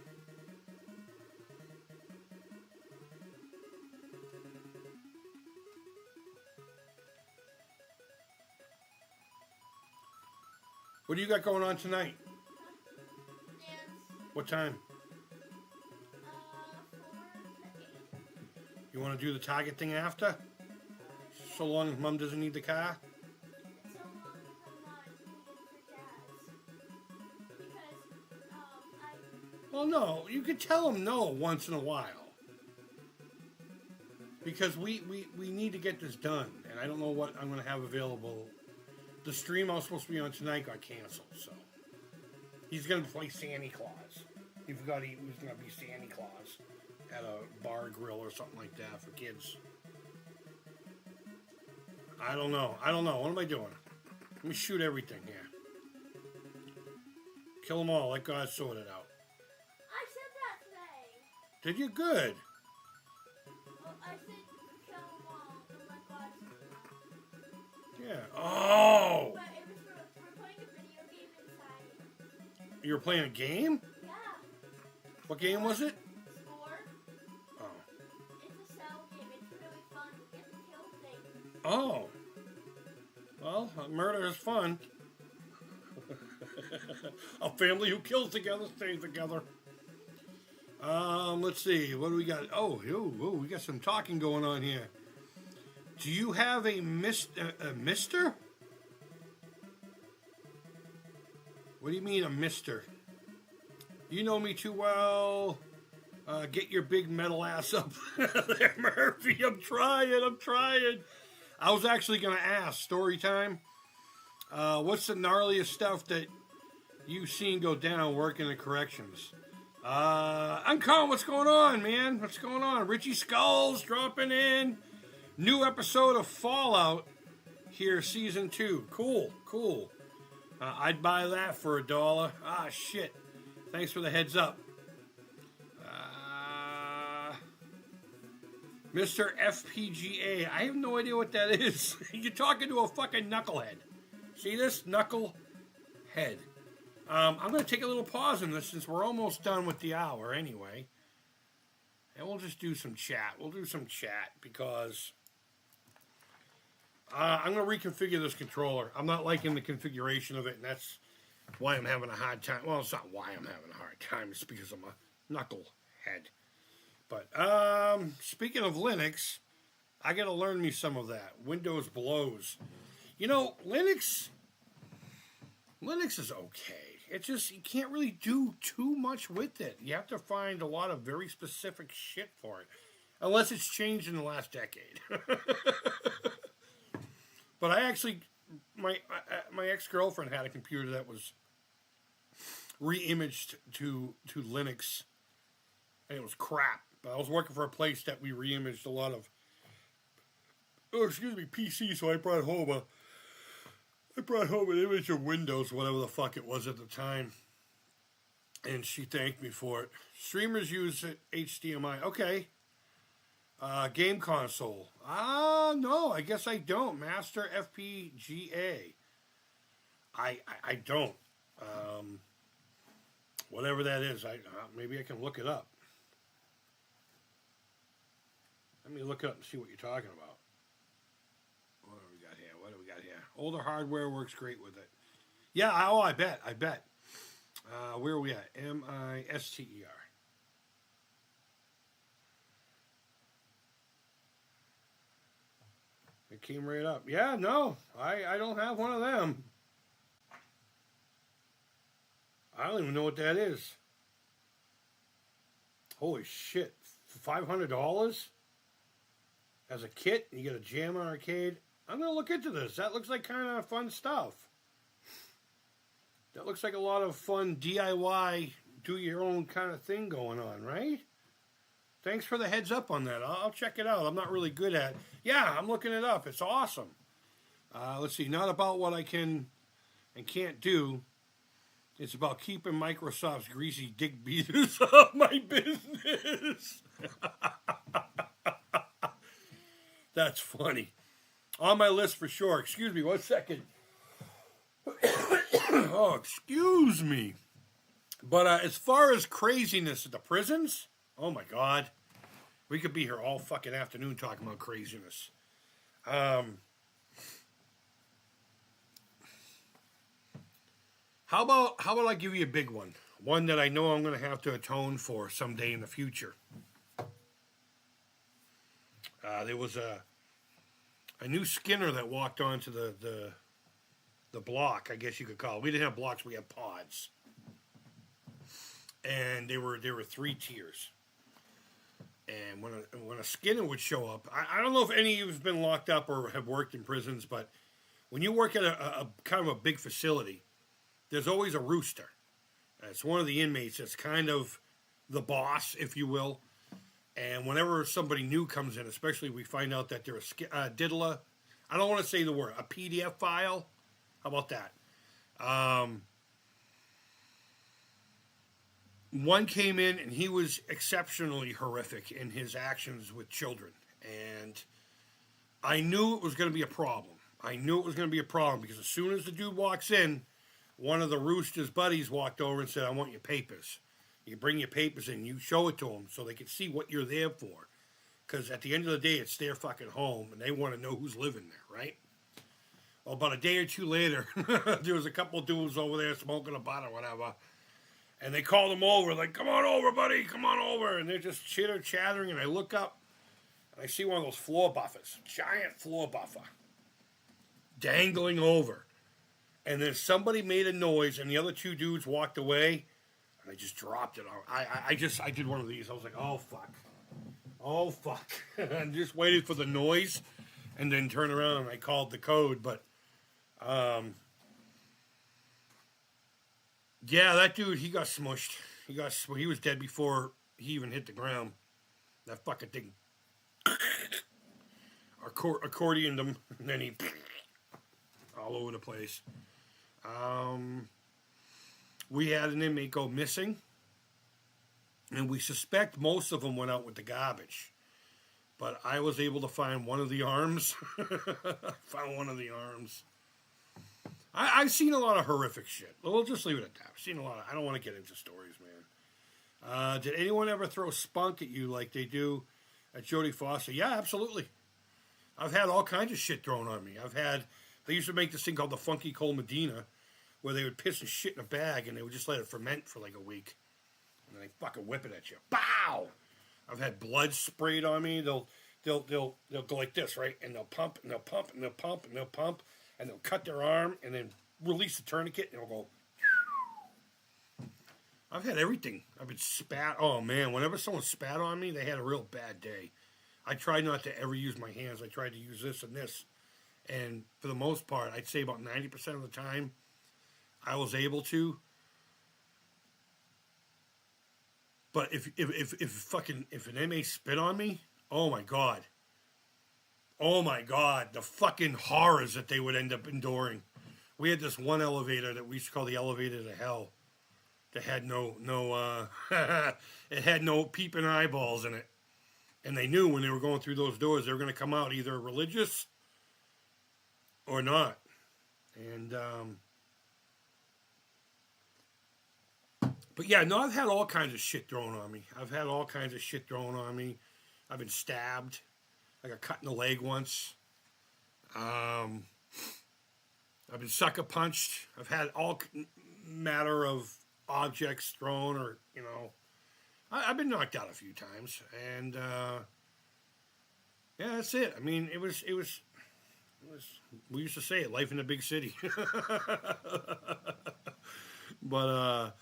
[SPEAKER 1] What do you got going on tonight?
[SPEAKER 2] Dance.
[SPEAKER 1] What time?
[SPEAKER 2] 4 to 8.
[SPEAKER 1] You want to do the Target thing after? So long as Mom doesn't need the car?
[SPEAKER 2] So long as I'm not needed for gas. Because,
[SPEAKER 1] Well, no. You could tell him no once in a while. Because we need to get this done. And I don't know what I'm going to have available. The stream I was supposed to be on tonight got canceled, so. He's going to play Santa Claus. He forgot he was going to be Santa Claus at a bar grill or something like that for kids. I don't know. What am I doing? Let me shoot everything here. Kill them all. Let God sort it out.
[SPEAKER 2] I said that today.
[SPEAKER 1] Did you? Good.
[SPEAKER 2] Well, I said kill them all and let God sort it out.
[SPEAKER 1] Yeah. Oh!
[SPEAKER 2] But it was we're playing a video game inside.
[SPEAKER 1] You were playing a game?
[SPEAKER 2] Yeah.
[SPEAKER 1] What game was it?
[SPEAKER 2] Score.
[SPEAKER 1] Oh.
[SPEAKER 2] It's a cell game. It's really fun. You get to kill things.
[SPEAKER 1] Oh. Well, murder is fun. A family who kills together stays together. Let's see. What do we got? Oh, we got some talking going on here. Do you have a mister? What do you mean a mister? You know me too well. Get your big metal ass up there, Murphy. I'm trying. I was actually going to ask, story time. What's the gnarliest stuff that you've seen go down working in corrections? I'm Colin. What's going on, man? What's going on? Richie Skulls dropping in. New episode of Fallout here, season 2. Cool. I'd buy that for $1. Ah, shit. Thanks for the heads up. Mr. FPGA. I have no idea what that is. You're talking to a fucking knucklehead. See this? Knucklehead. I'm going to take a little pause in this since we're almost done with the hour anyway. And we'll just do some chat. We'll do some chat because I'm going to reconfigure this controller. I'm not liking the configuration of it, and that's why I'm having a hard time. Well, it's not why I'm having a hard time. It's because I'm a knucklehead. But speaking of Linux, I got to learn me some of that. Windows blows. You know, Linux is okay. It's just, you can't really do too much with it. You have to find a lot of very specific shit for it. Unless it's changed in the last decade. But I actually, my ex-girlfriend had a computer that was re-imaged to Linux. And it was crap. But I was working for a place that we re-imaged a lot of, PC, so I brought home an image of Windows, whatever the fuck it was at the time. And she thanked me for it. Streamers use HDMI. Okay. Game console. No, I guess I don't. Master FPGA. I don't. Whatever that is, maybe I can look it up. Let me look it up and see what you're talking about. What do we got here? Older hardware works great with it. Yeah, I bet. Where are we at? MISTER. It came right up. Yeah, no, I don't have one of them. I don't even know what that is. Holy shit. $500? Has a kit. You get a jam arcade. I'm going to look into this. That looks like kind of fun stuff. That looks like a lot of fun DIY, do your own kind of thing going on, right? Thanks for the heads up on that. I'll check it out. I'm not really good at it. Yeah, I'm looking it up. It's awesome. Let's see. Not about what I can and can't do. It's about keeping Microsoft's greasy dick beaters off my business. That's funny. On my list for sure. Excuse me, 1 second. Oh, excuse me. But as far as craziness at the prisons, oh my God. We could be here all fucking afternoon talking about craziness. How about I give you a big one? One that I know I'm going to have to atone for someday in the future. There was a new Skinner that walked onto the block, I guess you could call it. We didn't have blocks, we had pods. And there were 3 tiers. And when a Skinner would show up, I don't know if any of you have been locked up or have worked in prisons, but when you work at a kind of a big facility, there's always a rooster. It's one of the inmates that's kind of the boss, if you will. And whenever somebody new comes in, especially we find out that they're a diddler, I don't want to say the word, a PDF file. How about that? One came in and he was exceptionally horrific in his actions with children. And I knew it was going to be a problem. Because as soon as the dude walks in, one of the rooster's buddies walked over and said, I want your papers. You bring your papers in, you show it to them so they can see what you're there for. Because at the end of the day, it's their fucking home, and they want to know who's living there, right? Well, about a day or two later, there was a couple of dudes over there smoking a butt or whatever. And they called him over, like, come on over, buddy, come on over. And they're just chitter-chattering, and I look up, and I see one of those floor buffers, giant floor buffer, dangling over. And then somebody made a noise, and the other 2 dudes walked away, and I just dropped it. I did one of these. I was like, oh, fuck. I just waited for the noise, and then turned around, and I called the code. But, yeah, that dude, he got smushed. He was dead before he even hit the ground. That fucking thing accordioned him, and then he all over the place. We had an inmate go missing, and we suspect most of them went out with the garbage. But I was able to find one of the arms. I've seen a lot of horrific shit. We'll just leave it at that. I've seen a lot of, I don't want to get into stories, man. Did anyone ever throw spunk at you like they do at Jodie Foster? Yeah, absolutely. I've had all kinds of shit thrown on me. They used to make this thing called the Funky Cold Medina, where they would piss and shit in a bag, and they would just let it ferment for like a week. And then they fucking whip it at you. Bow! I've had blood sprayed on me. They'll go like this, right? And they'll pump, and they'll pump, and they'll pump, and they'll pump, and they'll cut their arm, and then release the tourniquet, and it'll go. I've had everything. I've been spat. Oh, man. Whenever someone spat on me, they had a real bad day. I tried not to ever use my hands. I tried to use this and this. And for the most part, I'd say about 90% of the time, I was able to. But if an inmate spit on me, oh my god, the fucking horrors that they would end up enduring. We had this one elevator that we used to call the elevator to hell. That had it had no peeping eyeballs in it, and they knew when they were going through those doors they were going to come out either religious or not, and. But yeah, no, I've had all kinds of shit thrown on me. I've been stabbed. I got cut in the leg once. I've been sucker punched. I've had all matter of objects thrown, or I've been knocked out a few times, and yeah, that's it. I mean, it was. We used to say it, life in a big city. But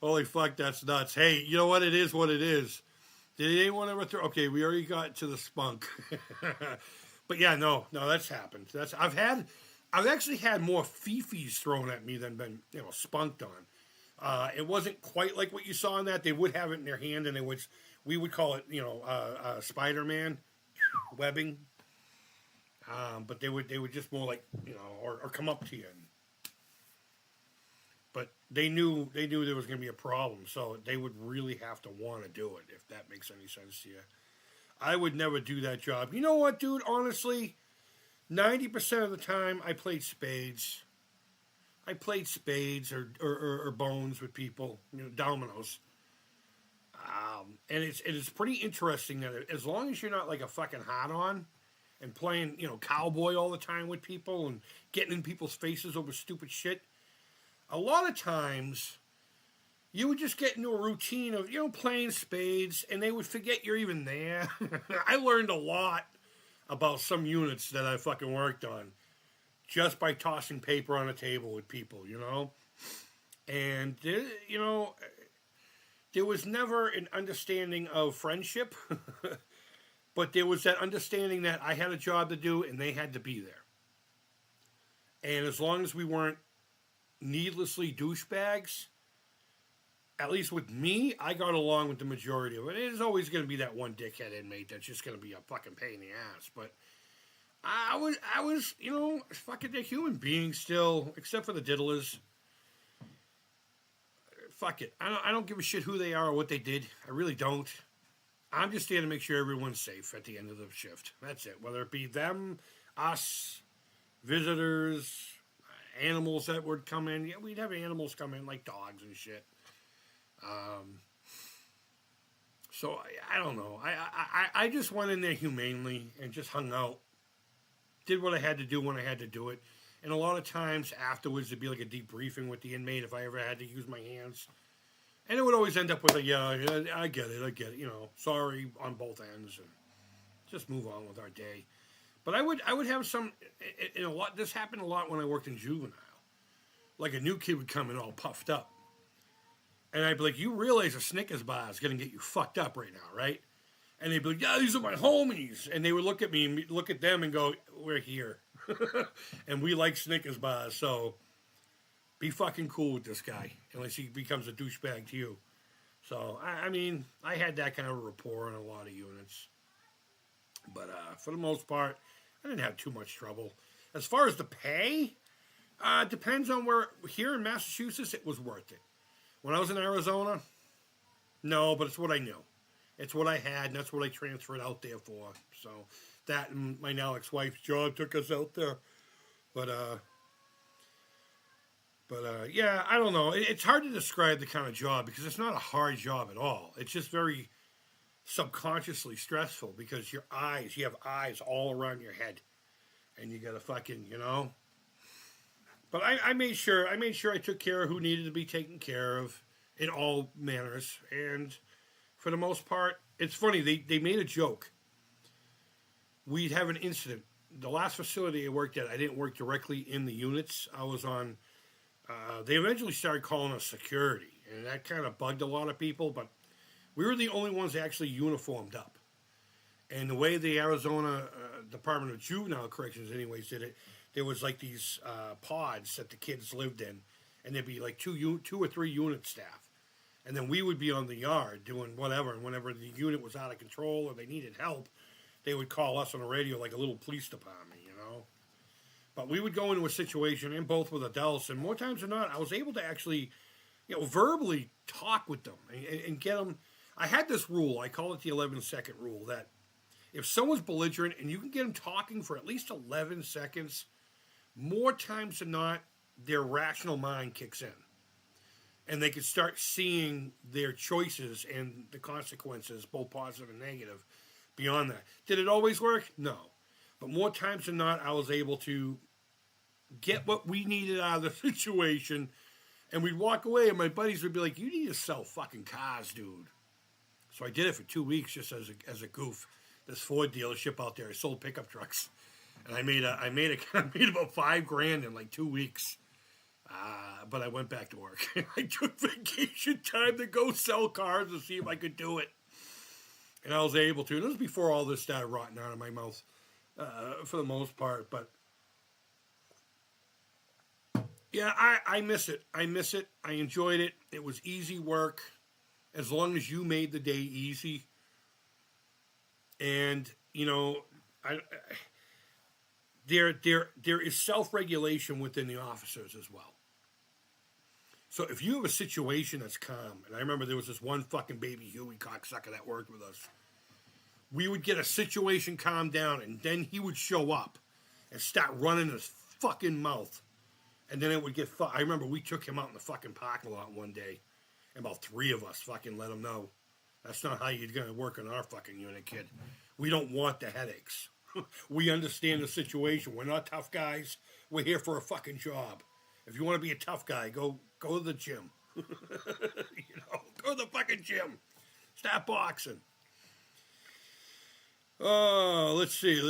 [SPEAKER 1] holy fuck, that's nuts. Hey, you know what? It is what it is. Did anyone ever throw? Okay, we already got to the spunk. But yeah, no, that's happened. I've actually had more fifis thrown at me than been, spunked on. It wasn't quite like what you saw in that. They would have it in their hand, and we would call it, Spider-Man webbing. But they would just more like, or come up to you. But they knew there was going to be a problem, so they would really have to want to do it, if that makes any sense to you. I would never do that job. You know what, dude? Honestly, 90% of the time I played spades. I played spades or bones with people, dominoes. And it's pretty interesting that as long as you're not like a fucking hot on and playing, cowboy all the time with people and getting in people's faces over stupid shit, a lot of times you would just get into a routine of, playing spades, and they would forget you're even there. I learned a lot about some units that I fucking worked on just by tossing paper on a table with people, And, there was never an understanding of friendship, but there was that understanding that I had a job to do and they had to be there. And as long as we weren't needlessly douchebags, at least with me, I got along with the majority of it. There's always going to be that one dickhead inmate that's just going to be a fucking pain in the ass. But I was, fucking a human being still, except for the diddlers. Fuck it. I don't give a shit who they are or what they did. I really don't. I'm just there to make sure everyone's safe at the end of the shift. That's it. Whether it be them, us, visitors, animals that would come in. Yeah, we'd have animals come in like dogs and shit. So I don't know. I just went in there humanely and just hung out. Did what I had to do when I had to do it. And a lot of times afterwards it'd be like a debriefing with the inmate if I ever had to use my hands. And it would always end up with a, yeah, I get it, sorry on both ends, and just move on with our day. But I would have some, a lot, this happened a lot when I worked in juvenile. Like a new kid would come in all puffed up. And I'd be like, you realize a Snickers bar is going to get you fucked up right now, right? And they'd be like, yeah, these are my homies. And they would look at me and look at them and go, we're here. And we like Snickers bars, so be fucking cool with this guy, unless he becomes a douchebag to you. So, I mean, I had that kind of a rapport in a lot of units. But for the most part, I didn't have too much trouble. As far as the pay, depends on where. Here in Massachusetts, it was worth it. When I was in Arizona, no, but it's what I knew. It's what I had, and that's what I transferred out there for. So that and my now ex-wife's job took us out there. But yeah, I don't know. It's hard to describe the kind of job because it's not a hard job at all. It's just very subconsciously stressful because you have eyes all around your head, and you gotta fucking, But I made sure I took care of who needed to be taken care of in all manners, and for the most part, it's funny. They made a joke. We'd have an incident. The last facility I worked at, I didn't work directly in the units. I was on. They eventually started calling us security, and that kind of bugged a lot of people, but we were the only ones actually uniformed up. And the way the Arizona Department of Juvenile Corrections anyways did it, there was like these pods that the kids lived in, and there'd be like two or three unit staff. And then we would be on the yard doing whatever, and whenever the unit was out of control or they needed help, they would call us on the radio like a little police department, But we would go into a situation, and both with adults, and more times than not, I was able to actually, verbally talk with them and get them. I had this rule, I call it the 11-second rule, that if someone's belligerent and you can get them talking for at least 11 seconds, more times than not, their rational mind kicks in. And they can start seeing their choices and the consequences, both positive and negative, beyond that. Did it always work? No. But more times than not, I was able to get what we needed out of the situation, and we'd walk away, and my buddies would be like, you need to sell fucking cars, dude. So I did it for 2 weeks just as a goof. This Ford dealership out there, I sold pickup trucks. And I made about $5,000 in like 2 weeks. But I went back to work. I took vacation time to go sell cars to see if I could do it. And I was able to. And this was before all this started rotting out of my mouth, for the most part. But yeah, I miss it. I miss it. I enjoyed it. It was easy work, as long as you made the day easy. And you know, I there is self-regulation within the officers as well. So if you have a situation that's calm, and I remember there was this one fucking baby Huey cocksucker that worked with us. We would get a situation calmed down, and then he would show up and start running his fucking mouth. And then it would get I remember we took him out in the fucking parking lot one day, and about 3 of us fucking let him know, that's not how you're going to work in our fucking unit, kid. We don't want the headaches. We understand the situation. We're not tough guys. We're here for a fucking job. If you want to be a tough guy, go to the gym. Go to the fucking gym. Start boxing. Oh, let's see.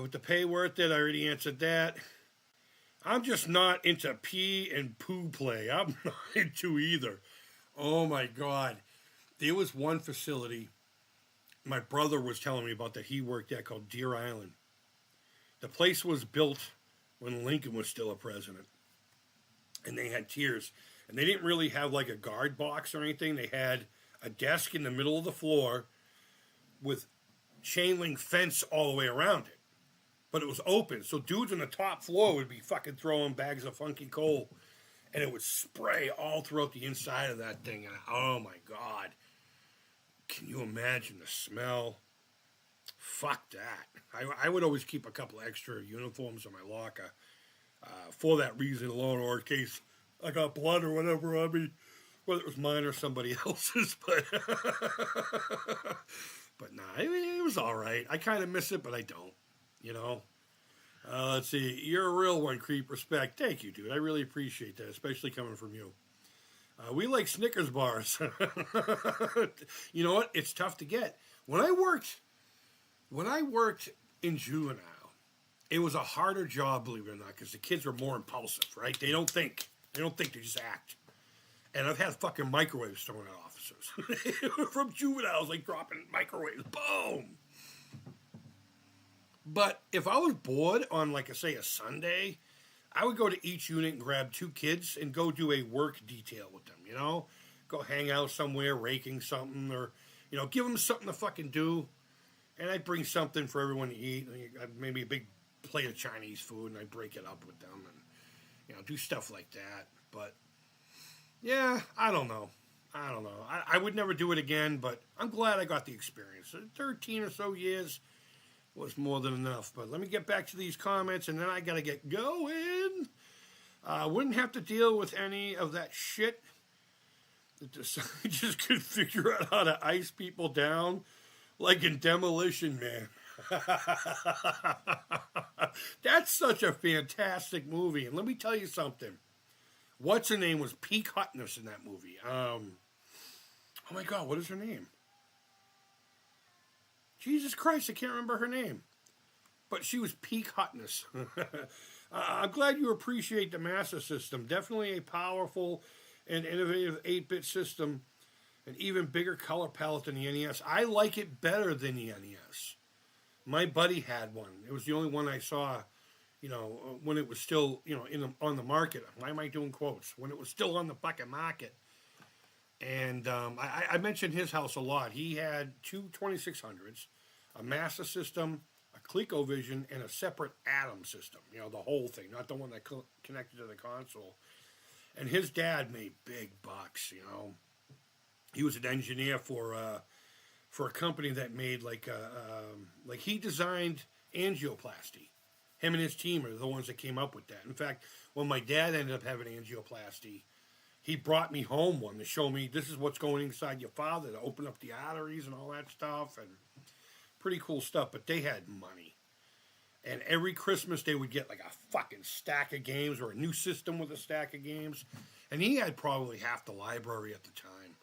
[SPEAKER 1] With the pay worth it, I already answered that. I'm just not into pee and poo play. I'm not into either. Oh my God. There was one facility my brother was telling me about that he worked at called Deer Island. The place was built when Lincoln was still a president. And they had tiers. And they didn't really have like a guard box or anything. They had a desk in the middle of the floor with chain link fence all the way around it. But it was open. So dudes on the top floor would be fucking throwing bags of funky coal. And it would spray all throughout the inside of that thing. And oh my God. Can you imagine the smell? Fuck that. I would always keep a couple extra uniforms in my locker for that reason alone, or in case I got blood or whatever on me, whether it was mine or somebody else's. But but nah, it was all right. I kind of miss it, but I don't. You know. Let's see. You're a real one, Creep. Respect. Thank you, dude. I really appreciate that, especially coming from you. We like Snickers bars. You know what? It's tough to get. When I worked in juvenile, it was a harder job, believe it or not, because the kids were more impulsive, right? They don't think. They just act. And I've had fucking microwaves thrown at officers. From juveniles, like dropping microwaves. Boom! But if I was bored on, like, say, a Sunday, I would go to each unit and grab 2 kids and go do a work detail with them, you know? Go hang out somewhere, raking something, or, give them something to fucking do. And I'd bring something for everyone to eat. Maybe a big plate of Chinese food, and I'd break it up with them and, do stuff like that. But, yeah, I don't know. I would never do it again, but I'm glad I got the experience. 13 or so years was more than enough. But let me get back to these comments, and then I got to get going. Wouldn't have to deal with any of that shit. Just could figure out how to ice people down like in Demolition Man. That's such a fantastic movie. And let me tell you something. What's her name was Peak Hutness in that movie. Oh my God, what is her name? Jesus Christ, I can't remember her name. But she was Peak Hutness. I'm glad you appreciate the Master System. Definitely a powerful and innovative 8-bit system. An even bigger color palette than the NES. I like it better than the NES. My buddy had one. It was the only one I saw, when it was still, on the market. Why am I doing quotes? When it was still on the fucking market. And I mentioned his house a lot. He had 2 2600s, a Master System, a ColecoVision, and a separate Atom system. The whole thing, not the one that connected to the console. And his dad made big bucks, He was an engineer for a company that made like he designed angioplasty. Him and his team are the ones that came up with that. In fact, when my dad ended up having angioplasty, he brought me home one to show me this is what's going inside your father, to open up the arteries and all that stuff, and pretty cool stuff. But they had money. And every Christmas they would get like a fucking stack of games, or a new system with a stack of games. And he had probably half the library at the time.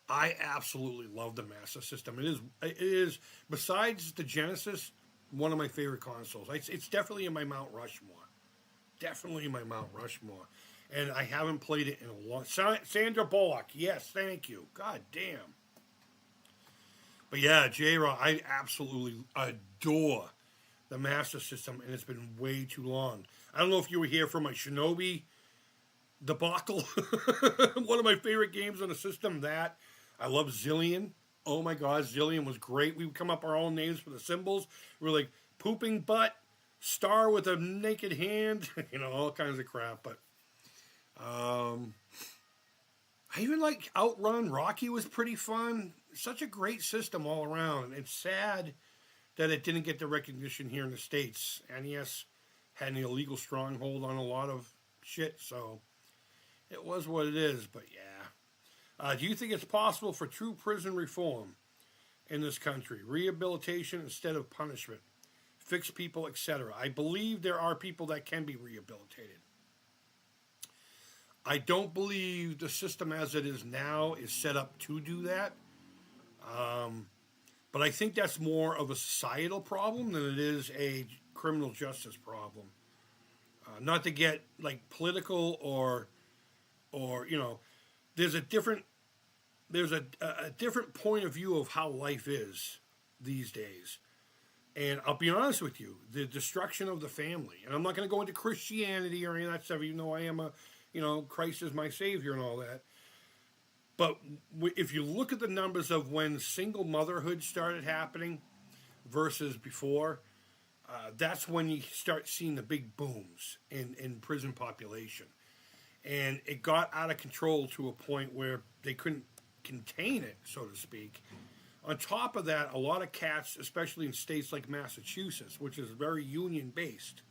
[SPEAKER 1] I absolutely love the Master System. It is besides the Genesis, one of my favorite consoles. It's definitely in my Mount Rushmore. And I haven't played it in a long... Sandra Bullock, yes, thank you. God damn. But yeah, J-Raw, I absolutely adore the Master System, and it's been way too long. I don't know if you were here for my Shinobi debacle. One of my favorite games on the system. That I love Zillion. Oh my God, Zillion was great. We would come up our own names for the symbols. We were like pooping butt, star with a naked hand, all kinds of crap. But I even like Outrun. Rocky was pretty fun. Such a great system all around. It's sad that it didn't get the recognition here in the States. NES had an illegal stronghold on a lot of shit, so it was what it is. But yeah. Do you think it's possible for true prison reform in this country? Rehabilitation instead of punishment. Fix people, etc. I believe there are people that can be rehabilitated. I don't believe the system as it is now is set up to do that. But I think that's more of a societal problem than it is a criminal justice problem. Not to get like political or there's a different point of view of how life is these days. And I'll be honest with you, the destruction of the family. And I'm not going to go into Christianity or any of that stuff, even though I am Christ is my savior and all that. But if you look at the numbers of when single motherhood started happening versus before, that's when you start seeing the big booms in prison population. And it got out of control to a point where they couldn't contain it, so to speak. On top of that, a lot of cats, especially in states like Massachusetts, which is very union-based,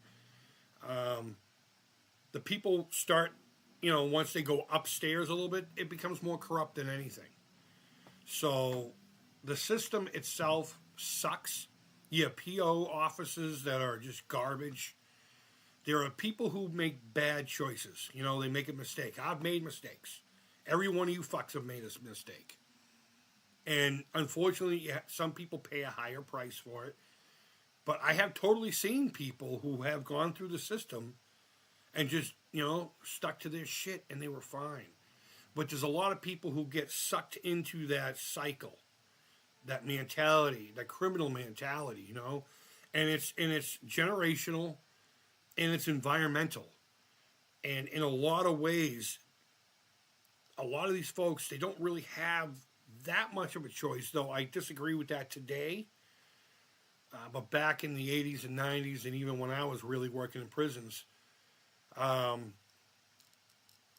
[SPEAKER 1] the people start, once they go upstairs a little bit, it becomes more corrupt than anything. So the system itself sucks. You have PO offices that are just garbage. There are people who make bad choices. They make a mistake. I've made mistakes. Every one of you fucks have made a mistake. And unfortunately, some people pay a higher price for it. But I have totally seen people who have gone through the system and just, stuck to their shit and they were fine. But there's a lot of people who get sucked into that cycle, that mentality, that criminal mentality, and it's generational and it's environmental. And in a lot of ways, a lot of these folks, they don't really have that much of a choice, though I disagree with that today. But back in the 80s and 90s, and even when I was really working in prisons,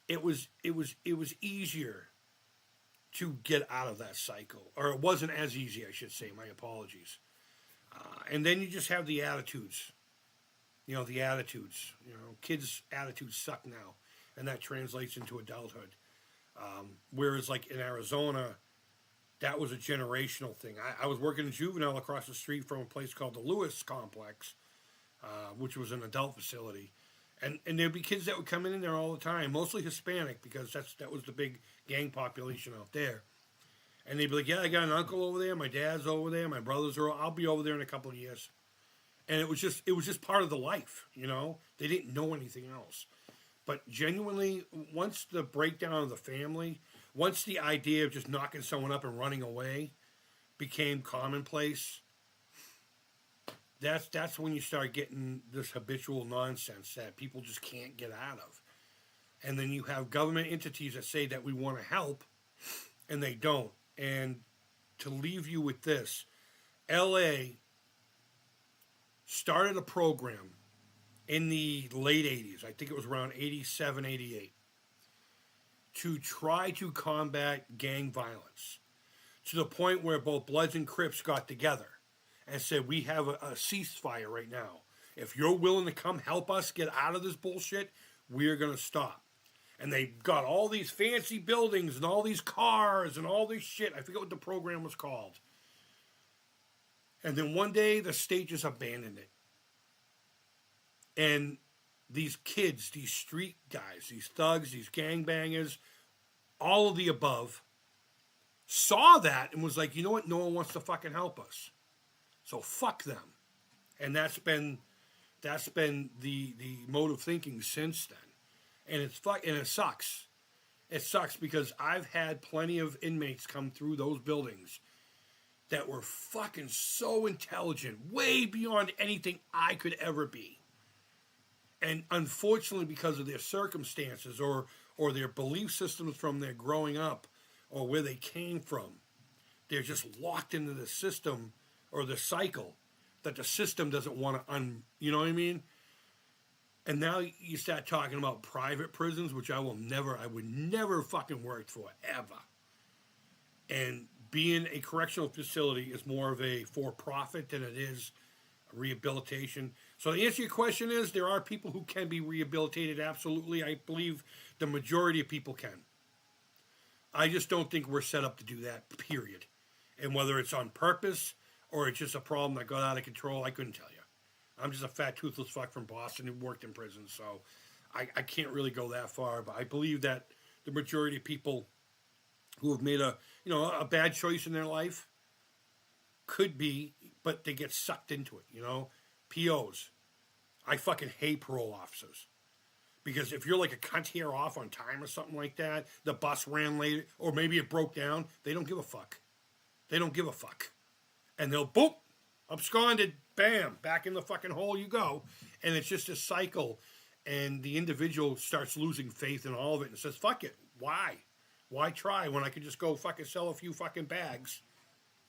[SPEAKER 1] it was easier to get out of that cycle, or it wasn't as easy, I should say. My apologies. And then you just have the attitudes. The attitudes. Kids' attitudes suck now, and that translates into adulthood. Whereas, like in Arizona, that was a generational thing. I was working in juvenile across the street from a place called the Lewis Complex, which was an adult facility. And there'd be kids that would come in there all the time, mostly Hispanic, because that was the big gang population out there. And they'd be like, yeah, I got an uncle over there, my dad's over there, my brothers are, I'll be over there in a couple of years. And it was just part of the life, They didn't know anything else. But genuinely, once the breakdown of the family, once the idea of just knocking someone up and running away became commonplace, that's when you start getting this habitual nonsense that people just can't get out of. And then you have government entities that say that we want to help, and they don't. And to leave you with this, LA started a program in the late 80s, I think it was around 87, 88, to try to combat gang violence, to the point where both Bloods and Crips got together and said, we have a ceasefire right now. If you're willing to come help us get out of this bullshit, we're going to stop. And they got all these fancy buildings and all these cars and all this shit. I forget what the program was called. And then one day, the state just abandoned it. And these kids, these street guys, these thugs, these gangbangers, all of the above, saw that and was like, you know what? No one wants to fucking help us. So fuck them. And that's been the mode of thinking since then. And it sucks. It sucks because I've had plenty of inmates come through those buildings that were fucking so intelligent, way beyond anything I could ever be. And unfortunately, because of their circumstances or their belief systems from their growing up or where they came from, they're just locked into the system or the cycle that the system doesn't want to you know what I mean? And now you start talking about private prisons, which I would never fucking work for, ever. And being a correctional facility is more of a for-profit than it is rehabilitation. So the answer to your question is, there are people who can be rehabilitated, absolutely. I believe the majority of people can. I just don't think we're set up to do that, period. And whether it's on purpose or it's just a problem that got out of control, I couldn't tell you. I'm just a fat, toothless fuck from Boston who worked in prison, so I can't really go that far. But I believe that the majority of people who have made a bad choice in their life could be, but they get sucked into it, POs. I fucking hate parole officers. Because if you're like a cunt here off on time or something like that, the bus ran late, or maybe it broke down, they don't give a fuck. They don't give a fuck. And they'll, boop, absconded, bam, back in the fucking hole you go. And it's just a cycle. And the individual starts losing faith in all of it and says, fuck it. Why? Why try when I could just go fucking sell a few fucking bags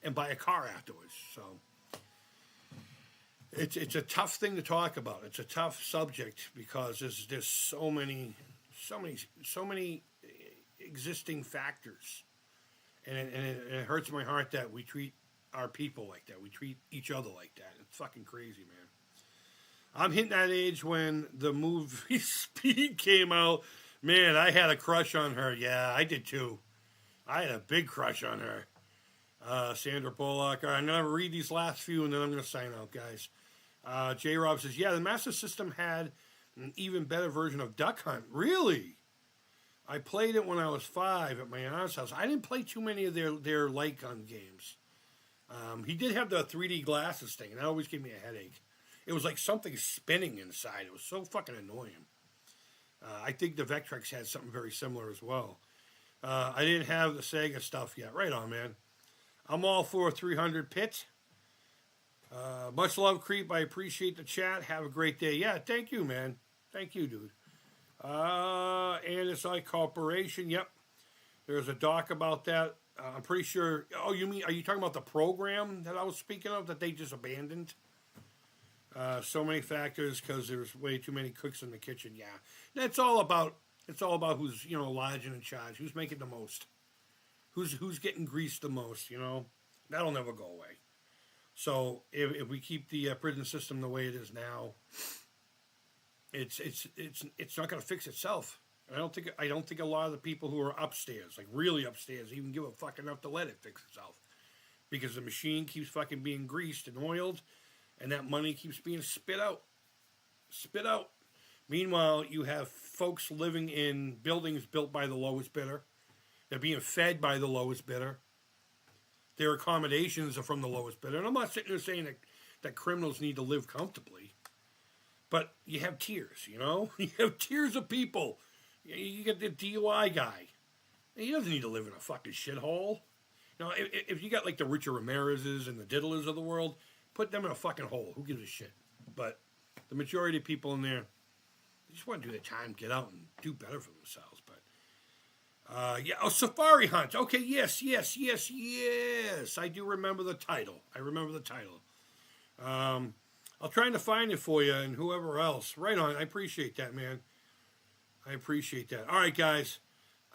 [SPEAKER 1] and buy a car afterwards? So it's a tough thing to talk about. It's a tough subject because there's so many existing factors. And it hurts my heart that we treat our people like that. We treat each other like that. It's fucking crazy, man. I'm hitting that age when the movie Speed came out. Man, I had a crush on her. Yeah, I did too. I had a big crush on her. Sandra Bullock. All right, I'm going to read these last few and then I'm going to sign out, guys. J-Rob says, yeah, the Master System had an even better version of Duck Hunt. Really? I played it when I was 5 at my aunt's house. I didn't play too many of their light gun games. He did have the 3D glasses thing, and that always gave me a headache. It was like something spinning inside. It was so fucking annoying. I think the Vectrex had something very similar as well. I didn't have the Sega stuff yet. Right on, man. I'm all for 300 Pit. Much love, Creep. I appreciate the chat. Have a great day. Yeah, thank you, man. Thank you, dude. ANSI Corporation. Yep. There's a doc about that. I'm pretty sure. Oh, are you talking about the program that I was speaking of that they just abandoned? So many factors because there's way too many cooks in the kitchen. Yeah, it's all about who's large and in charge, who's making the most, who's getting greased the most. That'll never go away. So if we keep the prison system the way it is now, it's not going to fix itself. And I don't think a lot of the people who are upstairs, like really upstairs, even give a fuck enough to let it fix itself, because the machine keeps fucking being greased and oiled, and that money keeps being spit out. Meanwhile, you have folks living in buildings built by the lowest bidder. They're being fed by the lowest bidder. Their accommodations are from the lowest bidder. And I'm not sitting there saying that criminals need to live comfortably. But you have tiers, You have tiers of people. You get the DUI guy. He doesn't need to live in a fucking shithole. If you got like the Richard Ramirez's and the Diddlers of the world, put them in a fucking hole. Who gives a shit? But the majority of people in there, they just want to do their time, get out, and do better for themselves. But Safari Hunt. Okay, yes. I do remember the title. I'll try to find it for you and whoever else. Right on. I appreciate that, man. I appreciate that. All right, guys.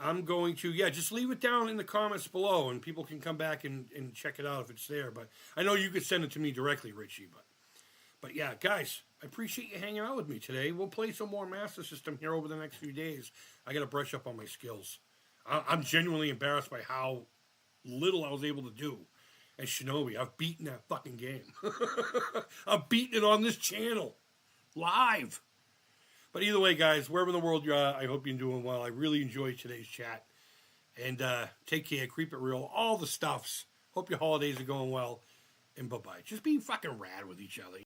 [SPEAKER 1] I'm going to, just leave it down in the comments below, and people can come back and check it out if it's there. But I know you could send it to me directly, Richie. But yeah, guys, I appreciate you hanging out with me today. We'll play some more Master System here over the next few days. I got to brush up on my skills. I'm genuinely embarrassed by how little I was able to do. And Shinobi, I've beaten that fucking game. I've beaten it on this channel. Live. But either way, guys, wherever in the world you're at, I hope you're doing well. I really enjoyed today's chat. And take care. Keep it real. All the stuffs. Hope your holidays are going well. And bye-bye. Just be fucking rad with each other.